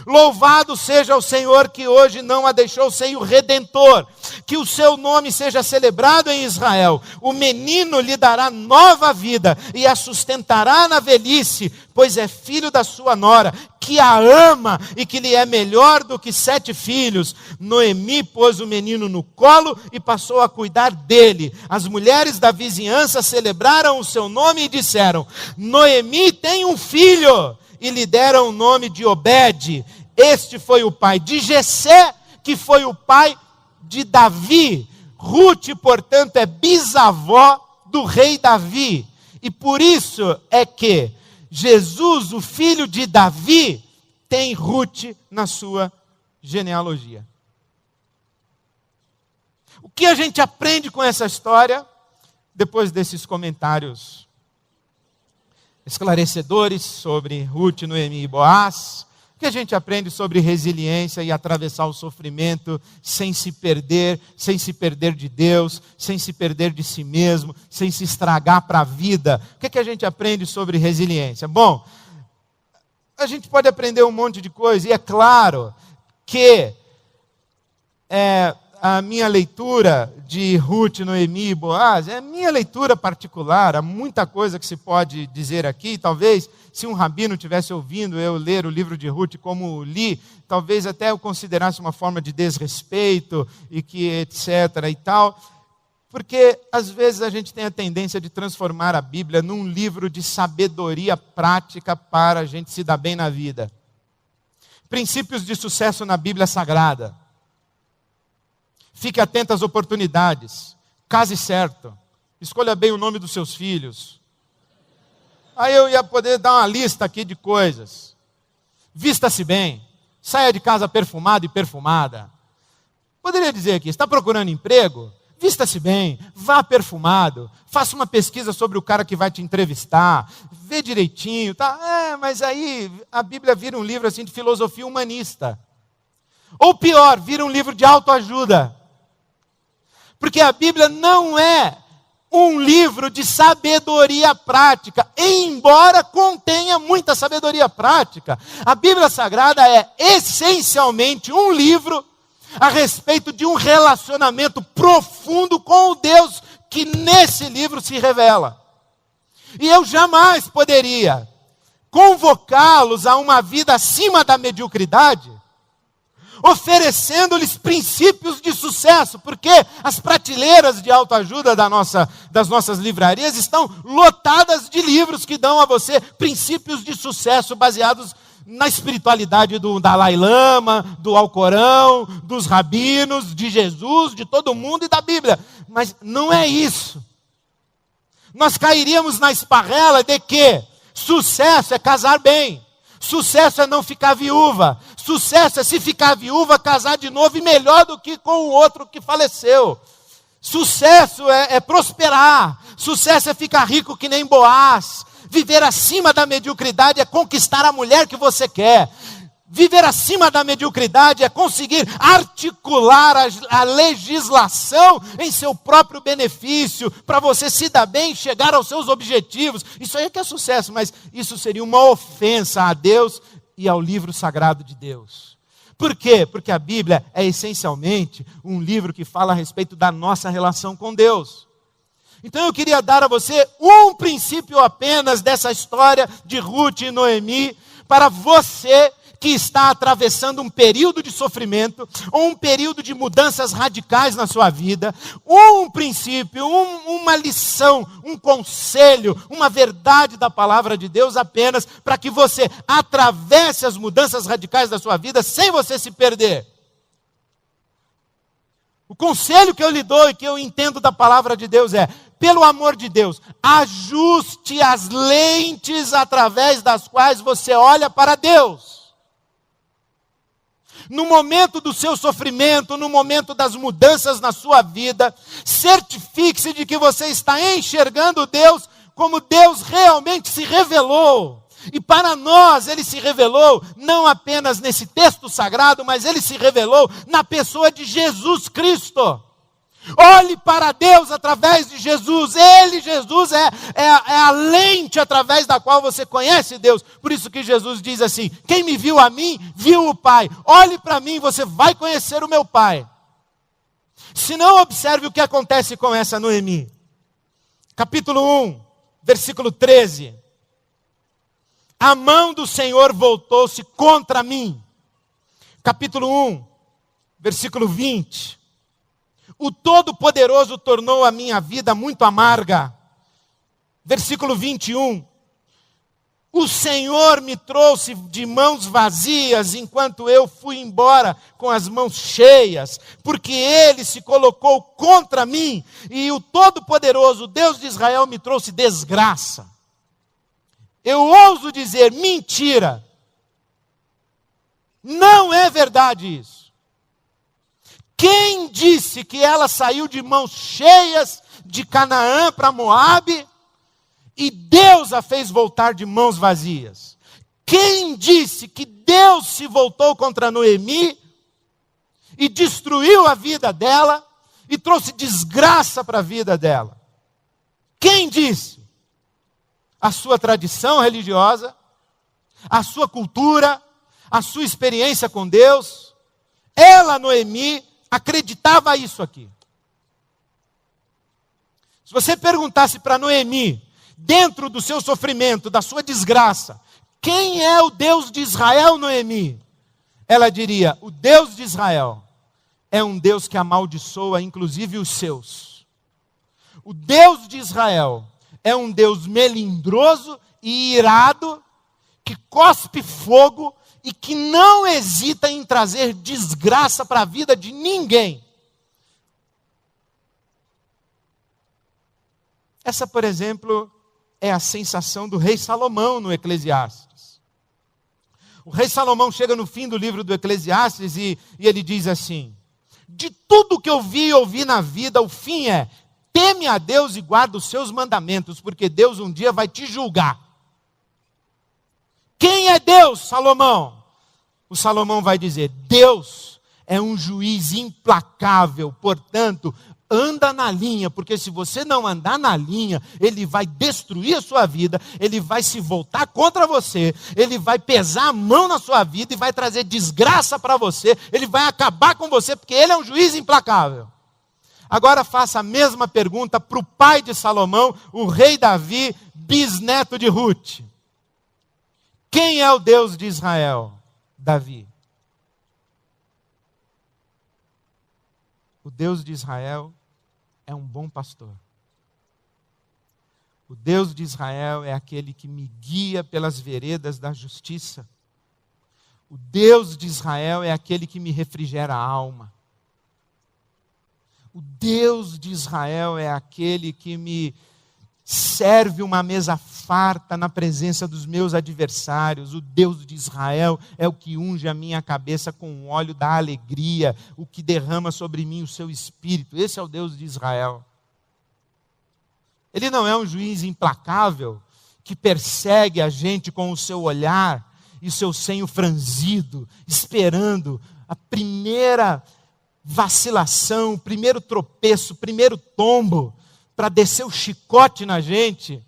Louvado seja o Senhor que hoje não a deixou sem o Redentor. Que o seu nome seja celebrado em Israel. O menino lhe dará nova vida e a sustentará na velhice, pois é filho da sua nora, que a ama e que lhe é melhor do que 7 filhos. Noemi pôs o menino no colo e passou a cuidar dele. As mulheres da vizinhança celebraram o seu nome e disseram, Noemi tem um filho. E lhe deram o nome de Obed. Este foi o pai de Jessé, que foi o pai de Davi. Ruth, portanto, é bisavó do rei Davi. E por isso é que Jesus, o filho de Davi, tem Ruth na sua genealogia. O que a gente aprende com essa história, depois desses comentários esclarecedores sobre Ruth, Noemi e Boaz? O que a gente aprende sobre resiliência e atravessar o sofrimento sem se perder de Deus, sem se perder de si mesmo, sem se estragar para a vida? O que a gente aprende sobre resiliência? Bom, a gente pode aprender um monte de coisa, e é claro que a minha leitura de Ruth, Noemi e Boaz é a minha leitura particular. Há muita coisa que se pode dizer aqui. Talvez, se um rabino estivesse ouvindo eu ler o livro de Ruth como li, talvez até eu considerasse uma forma de desrespeito, e que etc. e tal. Porque, às vezes, a gente tem a tendência de transformar a Bíblia num livro de sabedoria prática para a gente se dar bem na vida. Princípios de sucesso na Bíblia Sagrada. Fique atento às oportunidades. Case certo. Escolha bem o nome dos seus filhos. Aí eu ia poder dar uma lista aqui de coisas. Vista-se bem. Saia de casa perfumado e perfumada. Poderia dizer aqui, está procurando emprego? Vista-se bem, vá perfumado, faça uma pesquisa sobre o cara que vai te entrevistar, vê direitinho, tá? Mas aí a Bíblia vira um livro assim de filosofia humanista. Ou pior, vira um livro de autoajuda. Porque a Bíblia não é um livro de sabedoria prática, embora contenha muita sabedoria prática. A Bíblia Sagrada é essencialmente um livro a respeito de um relacionamento profundo com o Deus que nesse livro se revela. E eu jamais poderia convocá-los a uma vida acima da mediocridade, oferecendo-lhes princípios de sucesso, porque as prateleiras de autoajuda das nossas livrarias estão lotadas de livros que dão a você princípios de sucesso baseados na espiritualidade do Dalai Lama, do Alcorão, dos rabinos, de Jesus, de todo mundo e da Bíblia. Mas não é isso. Nós cairíamos na esparrela de que sucesso é casar bem. Sucesso é não ficar viúva. Sucesso é, se ficar viúva, casar de novo e melhor do que com o outro que faleceu. Sucesso é prosperar. Sucesso é ficar rico que nem Boaz. Viver acima da mediocridade é conquistar a mulher que você quer. Viver acima da mediocridade é conseguir articular a legislação em seu próprio benefício, para você se dar bem e chegar aos seus objetivos. Isso aí é que é sucesso, mas isso seria uma ofensa a Deus e ao livro sagrado de Deus. Por quê? Porque a Bíblia é essencialmente um livro que fala a respeito da nossa relação com Deus. Então eu queria dar a você um princípio apenas dessa história de Ruth e Noemi, para você que está atravessando um período de sofrimento, ou um período de mudanças radicais na sua vida, um princípio, uma lição, um conselho, uma verdade da palavra de Deus apenas, para que você atravesse as mudanças radicais da sua vida sem você se perder. O conselho que eu lhe dou e que eu entendo da palavra de Deus é: pelo amor de Deus, ajuste as lentes através das quais você olha para Deus. No momento do seu sofrimento, no momento das mudanças na sua vida, certifique-se de que você está enxergando Deus como Deus realmente se revelou. E para nós, Ele se revelou não apenas nesse texto sagrado, mas Ele se revelou na pessoa de Jesus Cristo. Olhe para Deus através de Jesus. Ele, Jesus, é a lente através da qual você conhece Deus. Por isso que Jesus diz assim: quem me viu a mim, viu o Pai. Olhe para mim, você vai conhecer o meu Pai. Se não, observe o que acontece com essa Noemi. Capítulo 1, versículo 13. A mão do Senhor voltou-se contra mim. Capítulo 1, versículo 20. O Todo-Poderoso tornou a minha vida muito amarga. Versículo 21. O Senhor me trouxe de mãos vazias, enquanto eu fui embora com as mãos cheias, porque Ele se colocou contra mim, e o Todo-Poderoso, Deus de Israel, me trouxe desgraça. Eu ouso dizer, mentira. Não é verdade isso. Quem disse que ela saiu de mãos cheias de Canaã para Moabe e Deus a fez voltar de mãos vazias? Quem disse que Deus se voltou contra Noemi e destruiu a vida dela e trouxe desgraça para a vida dela? Quem disse? A sua tradição religiosa, a sua cultura, a sua experiência com Deus. Ela, Noemi, acreditava isso aqui. Se você perguntasse para Noemi, dentro do seu sofrimento, da sua desgraça, quem é o Deus de Israel, Noemi? Ela diria: o Deus de Israel é um Deus que amaldiçoa inclusive os seus. O Deus de Israel é um Deus melindroso e irado, que cospe fogo e que não hesita em trazer desgraça para a vida de ninguém. Essa, por exemplo, é a sensação do rei Salomão no Eclesiastes. O rei Salomão chega no fim do livro do Eclesiastes e ele diz assim: de tudo que eu vi e ouvi na vida, o fim é: teme a Deus e guarda os seus mandamentos, porque Deus um dia vai te julgar. Quem é Deus, Salomão? O Salomão vai dizer: Deus é um juiz implacável, portanto, anda na linha, porque se você não andar na linha, Ele vai destruir a sua vida, Ele vai se voltar contra você, Ele vai pesar a mão na sua vida e vai trazer desgraça para você, Ele vai acabar com você, porque Ele é um juiz implacável. Agora faça a mesma pergunta para o pai de Salomão, o rei Davi, bisneto de Ruth. Quem é o Deus de Israel? Davi. O Deus de Israel é um bom pastor. O Deus de Israel é aquele que me guia pelas veredas da justiça. O Deus de Israel é aquele que me refrigera a alma. O Deus de Israel é aquele que me serve uma mesa farta na presença dos meus adversários. O Deus de Israel é o que unge a minha cabeça com o óleo da alegria, o que derrama sobre mim o seu espírito. Esse é o Deus de Israel. Ele não é um juiz implacável que persegue a gente com o seu olhar e o seu senho franzido, esperando a primeira vacilação, o primeiro tropeço, o primeiro tombo, para descer o chicote na gente.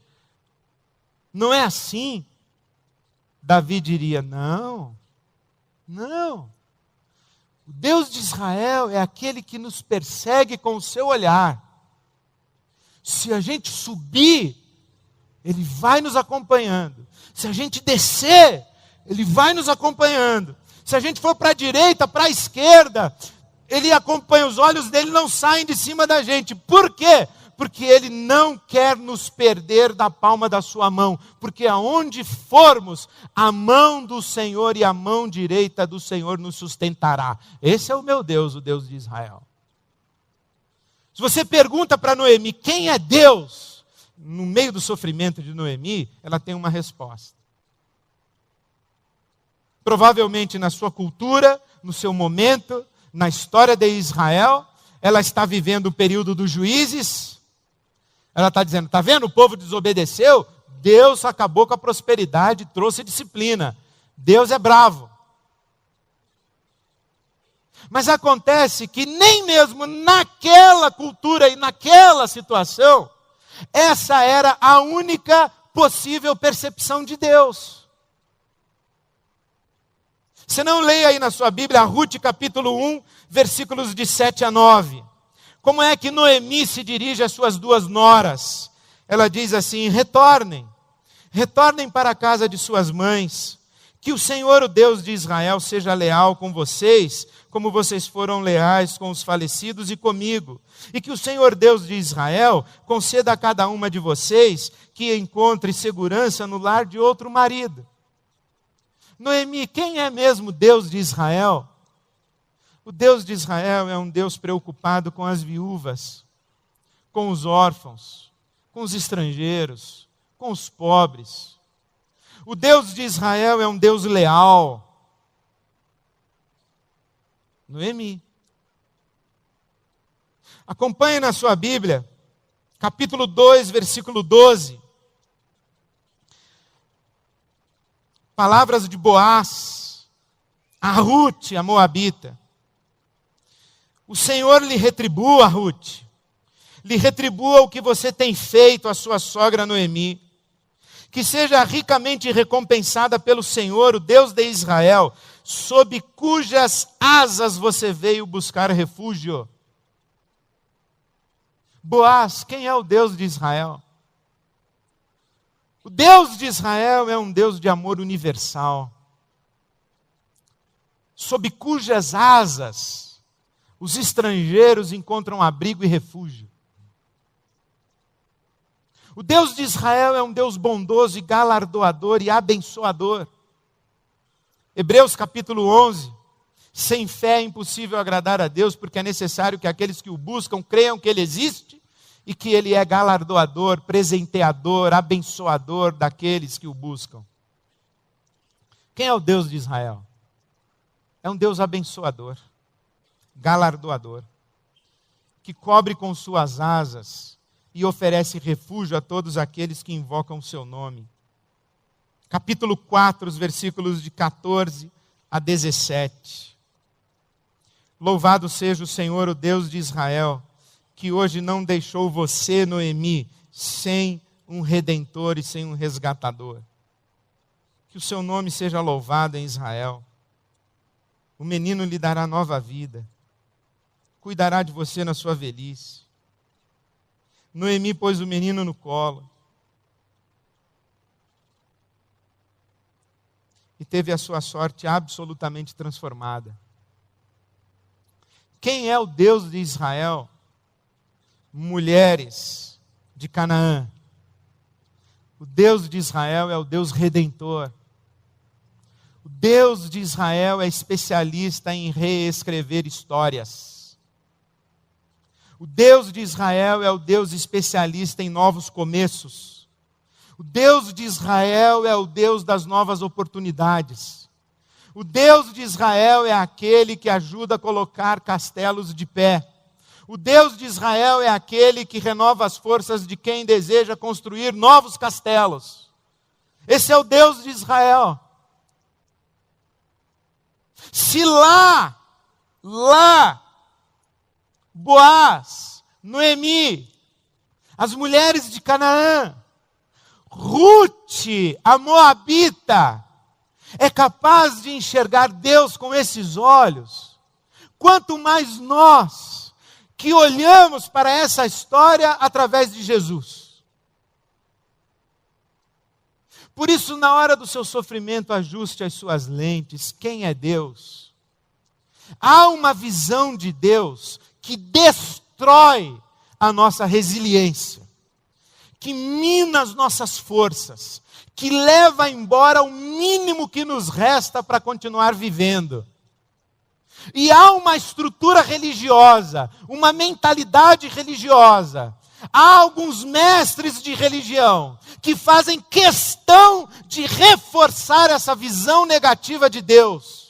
Não é assim. Davi diria, não. O Deus de Israel é aquele que nos persegue com o seu olhar. Se a gente subir, Ele vai nos acompanhando. Se a gente descer, Ele vai nos acompanhando. Se a gente for para a direita, para a esquerda, Ele acompanha, os olhos dele não saem de cima da gente. Por quê? Porque Ele não quer nos perder da palma da sua mão. Porque aonde formos, a mão do Senhor e a mão direita do Senhor nos sustentará. Esse é o meu Deus, o Deus de Israel. Se você pergunta para Noemi, quem é Deus? No meio do sofrimento de Noemi, ela tem uma resposta. Provavelmente na sua cultura, no seu momento, na história de Israel, ela está vivendo o período dos juízes. Ela está dizendo, está vendo? O povo desobedeceu, Deus acabou com a prosperidade, trouxe disciplina. Deus é bravo. Mas acontece que nem mesmo naquela cultura e naquela situação, essa era a única possível percepção de Deus. Você não leia aí na sua Bíblia, Rute capítulo 1, versículos de 7 a 9. Como é que Noemi se dirige às suas duas noras? Ela diz assim, retornem para a casa de suas mães, que o Senhor, o Deus de Israel, seja leal com vocês, como vocês foram leais com os falecidos e comigo. E que o Senhor Deus de Israel conceda a cada uma de vocês que encontre segurança no lar de outro marido. Noemi, quem é mesmo Deus de Israel? O Deus de Israel é um Deus preocupado com as viúvas, com os órfãos, com os estrangeiros, com os pobres. O Deus de Israel é um Deus leal. Noemi. Acompanhe na sua Bíblia, capítulo 2, versículo 12. Palavras de Boaz, a Rute, a Moabita. O Senhor lhe retribua, Rute. Lhe retribua o que você tem feito à sua sogra Noemi. Que seja ricamente recompensada pelo Senhor, o Deus de Israel, sob cujas asas você veio buscar refúgio. Boaz, quem é o Deus de Israel? O Deus de Israel é um Deus de amor universal, sob cujas asas os estrangeiros encontram abrigo e refúgio. O Deus de Israel é um Deus bondoso e galardoador e abençoador. Hebreus capítulo 11. Sem fé é impossível agradar a Deus, porque é necessário que aqueles que o buscam creiam que Ele existe e que Ele é galardoador, presenteador, abençoador daqueles que o buscam. Quem é o Deus de Israel? É um Deus abençoador, galardoador, que cobre com suas asas e oferece refúgio a todos aqueles que invocam o seu nome. Capítulo 4, os versículos de 14 a 17. Louvado seja o Senhor, o Deus de Israel, que hoje não deixou você, Noemi, sem um redentor e sem um resgatador. Que o seu nome seja louvado em Israel. O menino lhe dará nova vida. Cuidará de você na sua velhice. Noemi pôs o menino no colo. E teve a sua sorte absolutamente transformada. Quem é o Deus de Israel? Mulheres de Canaã. O Deus de Israel é o Deus redentor. O Deus de Israel é especialista em reescrever histórias. O Deus de Israel é o Deus especialista em novos começos. O Deus de Israel é o Deus das novas oportunidades. O Deus de Israel é aquele que ajuda a colocar castelos de pé. O Deus de Israel é aquele que renova as forças de quem deseja construir novos castelos. Esse é o Deus de Israel. Se lá, Boaz, Noemi, as mulheres de Canaã, Ruth, a Moabita, é capaz de enxergar Deus com esses olhos, quanto mais nós, que olhamos para essa história através de Jesus. Por isso, na hora do seu sofrimento, ajuste as suas lentes. Quem é Deus? Há uma visão de Deus que destrói a nossa resiliência, que mina as nossas forças, que leva embora o mínimo que nos resta para continuar vivendo. E há uma estrutura religiosa, uma mentalidade religiosa. Há alguns mestres de religião que fazem questão de reforçar essa visão negativa de Deus.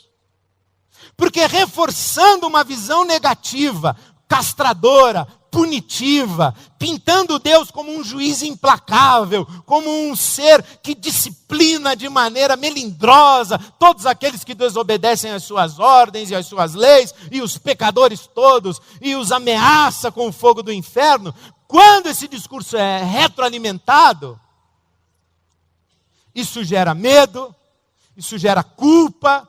Porque reforçando uma visão negativa, castradora, punitiva, pintando Deus como um juiz implacável, como um ser que disciplina de maneira melindrosa todos aqueles que desobedecem às suas ordens e às suas leis, e os pecadores todos, e os ameaça com o fogo do inferno. Quando esse discurso é retroalimentado, isso gera medo, isso gera culpa.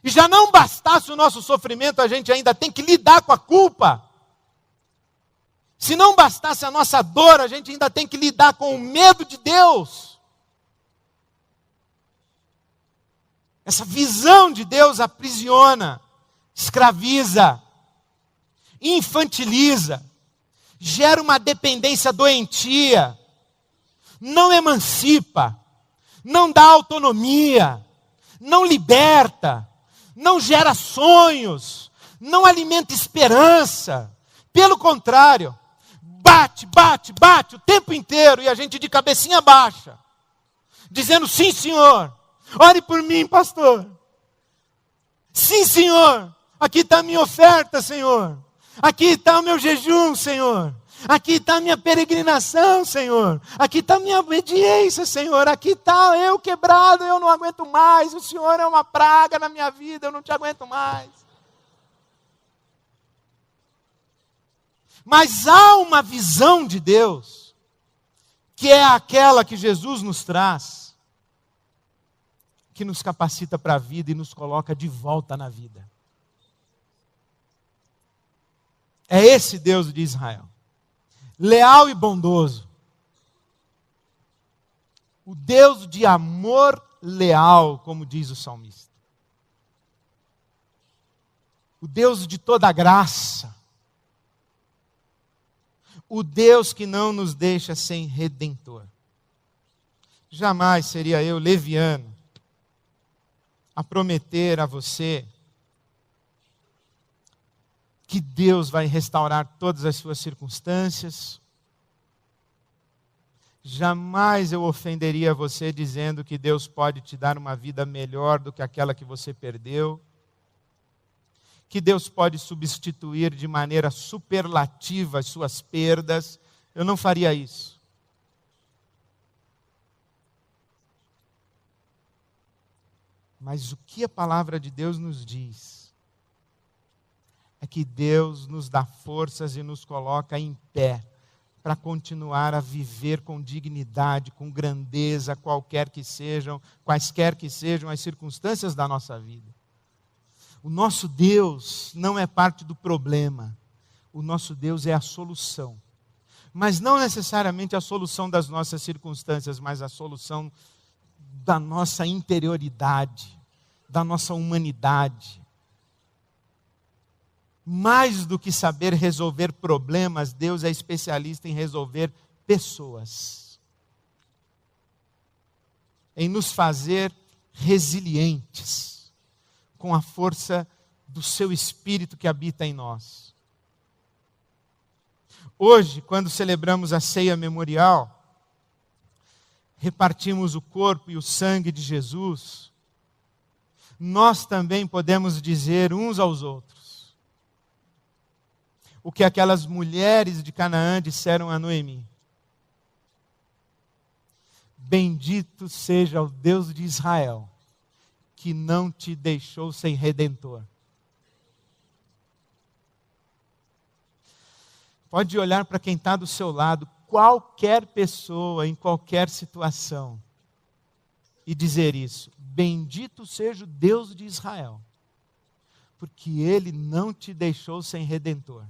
E já não bastasse o nosso sofrimento, a gente ainda tem que lidar com a culpa. Se não bastasse a nossa dor, a gente ainda tem que lidar com o medo de Deus. Essa visão de Deus aprisiona, escraviza, infantiliza, gera uma dependência doentia, não emancipa, não dá autonomia, não liberta, não gera sonhos, não alimenta esperança. Pelo contrário, bate o tempo inteiro, e a gente de cabecinha baixa, dizendo: sim, Senhor, ore por mim, pastor. Sim, Senhor, aqui está a minha oferta, Senhor. Aqui está o meu jejum, Senhor. Aqui está a minha peregrinação, Senhor. Aqui está a minha obediência, Senhor. Aqui está eu quebrado, eu não aguento mais. O Senhor é uma praga na minha vida, eu não te aguento mais. Mas há uma visão de Deus, que é aquela que Jesus nos traz, que nos capacita para a vida e nos coloca de volta na vida. É esse Deus de Israel, leal e bondoso. O Deus de amor leal, como diz o salmista. O Deus de toda graça. O Deus que não nos deixa sem redentor. Jamais seria eu leviano a prometer a você que Deus vai restaurar todas as suas circunstâncias. Jamais eu ofenderia você dizendo que Deus pode te dar uma vida melhor do que aquela que você perdeu. Que Deus pode substituir de maneira superlativa as suas perdas. Eu não faria isso. Mas o que a palavra de Deus nos diz é que Deus nos dá forças e nos coloca em pé para continuar a viver com dignidade, com grandeza, quaisquer que sejam as circunstâncias da nossa vida. O nosso Deus não é parte do problema, o nosso Deus é a solução. Mas não necessariamente a solução das nossas circunstâncias, mas a solução da nossa interioridade, da nossa humanidade. Mais do que saber resolver problemas, Deus é especialista em resolver pessoas. Em nos fazer resilientes, com a força do seu Espírito que habita em nós. Hoje, quando celebramos a ceia memorial, repartimos o corpo e o sangue de Jesus, nós também podemos dizer uns aos outros o que aquelas mulheres de Canaã disseram a Noemi: bendito seja o Deus de Israel, que não te deixou sem redentor. Pode olhar para quem está do seu lado, qualquer pessoa, em qualquer situação, e dizer isso: bendito seja o Deus de Israel, porque Ele não te deixou sem redentor.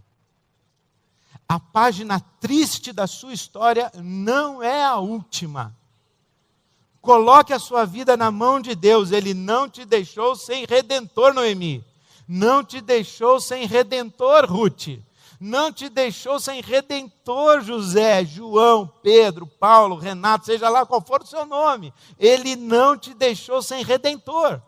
A página triste da sua história não é a última. Coloque a sua vida na mão de Deus. Ele não te deixou sem redentor, Noemi. Não te deixou sem redentor, Ruth. Não te deixou sem redentor, José, João, Pedro, Paulo, Renato, seja lá qual for o seu nome. Ele não te deixou sem redentor.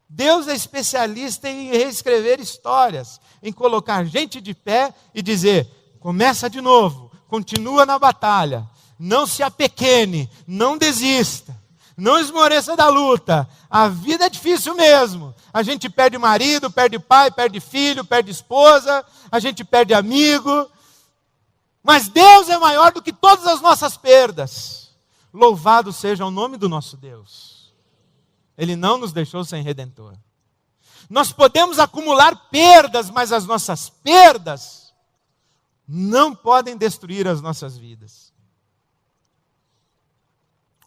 Deus é especialista em reescrever histórias, em colocar gente de pé e dizer: começa de novo, continua na batalha, não se apequene, não desista. Não esmoreça da luta. A vida é difícil mesmo. A gente perde marido, perde pai, perde filho, perde esposa. A gente perde amigo. Mas Deus é maior do que todas as nossas perdas. Louvado seja o nome do nosso Deus. Ele não nos deixou sem redentor. Nós podemos acumular perdas, mas as nossas perdas não podem destruir as nossas vidas.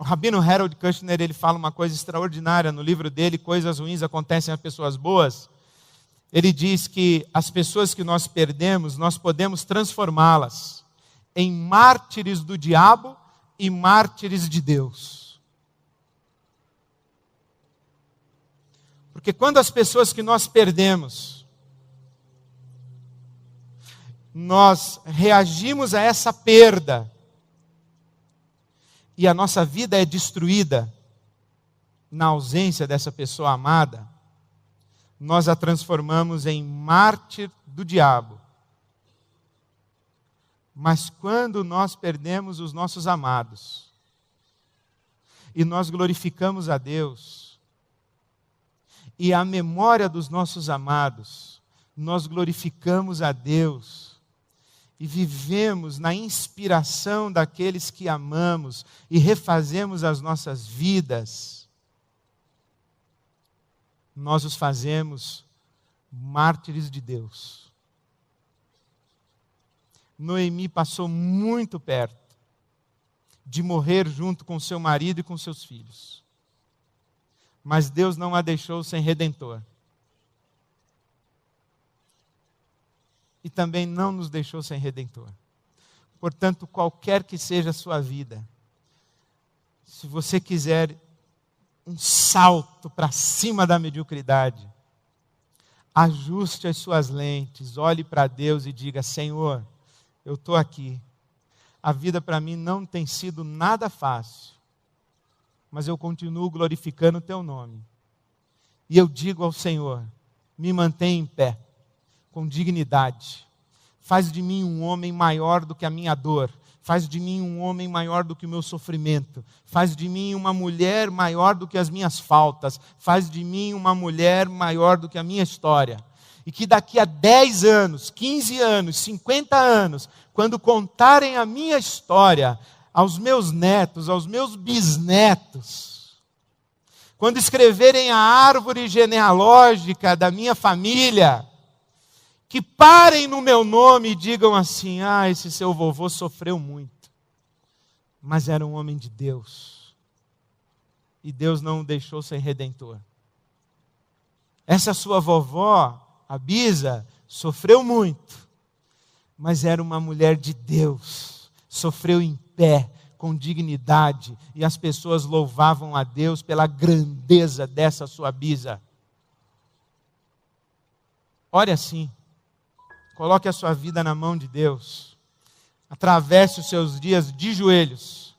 O rabino Harold Kushner, ele fala uma coisa extraordinária no livro dele, Coisas Ruins Acontecem a Pessoas Boas. Ele diz que as pessoas que nós perdemos, nós podemos transformá-las em mártires do diabo e mártires de Deus. Porque quando as pessoas que nós perdemos, nós reagimos a essa perda, e a nossa vida é destruída na ausência dessa pessoa amada, nós a transformamos em mártir do diabo. Mas quando nós perdemos os nossos amados, e nós glorificamos a Deus, e a memória dos nossos amados, nós glorificamos a Deus, e vivemos na inspiração daqueles que amamos e refazemos as nossas vidas, nós os fazemos mártires de Deus. Noemi passou muito perto de morrer junto com seu marido e com seus filhos, mas Deus não a deixou sem redentor. E também não nos deixou sem redentor. Portanto, qualquer que seja a sua vida, se você quiser um salto para cima da mediocridade, ajuste as suas lentes, olhe para Deus e diga: Senhor, eu estou aqui. A vida para mim não tem sido nada fácil, mas eu continuo glorificando o teu nome. E eu digo ao Senhor: me mantenha em pé, com dignidade. Faz de mim um homem maior do que a minha dor. Faz de mim um homem maior do que o meu sofrimento. Faz de mim uma mulher maior do que as minhas faltas. Faz de mim uma mulher maior do que a minha história. E que daqui a 10 anos, 15 anos, 50 anos, quando contarem a minha história aos meus netos, aos meus bisnetos, quando escreverem a árvore genealógica da minha família, que parem no meu nome e digam assim: ah, esse seu vovô sofreu muito, mas era um homem de Deus, e Deus não o deixou sem redentor. Essa sua vovó, a Bisa, sofreu muito, mas era uma mulher de Deus, sofreu em pé, com dignidade, e as pessoas louvavam a Deus pela grandeza dessa sua Bisa. Ore assim. Coloque a sua vida na mão de Deus. Atravesse os seus dias de joelhos,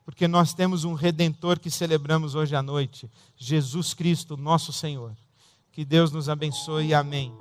porque nós temos um Redentor que celebramos hoje à noite, Jesus Cristo, nosso Senhor. Que Deus nos abençoe. Amém.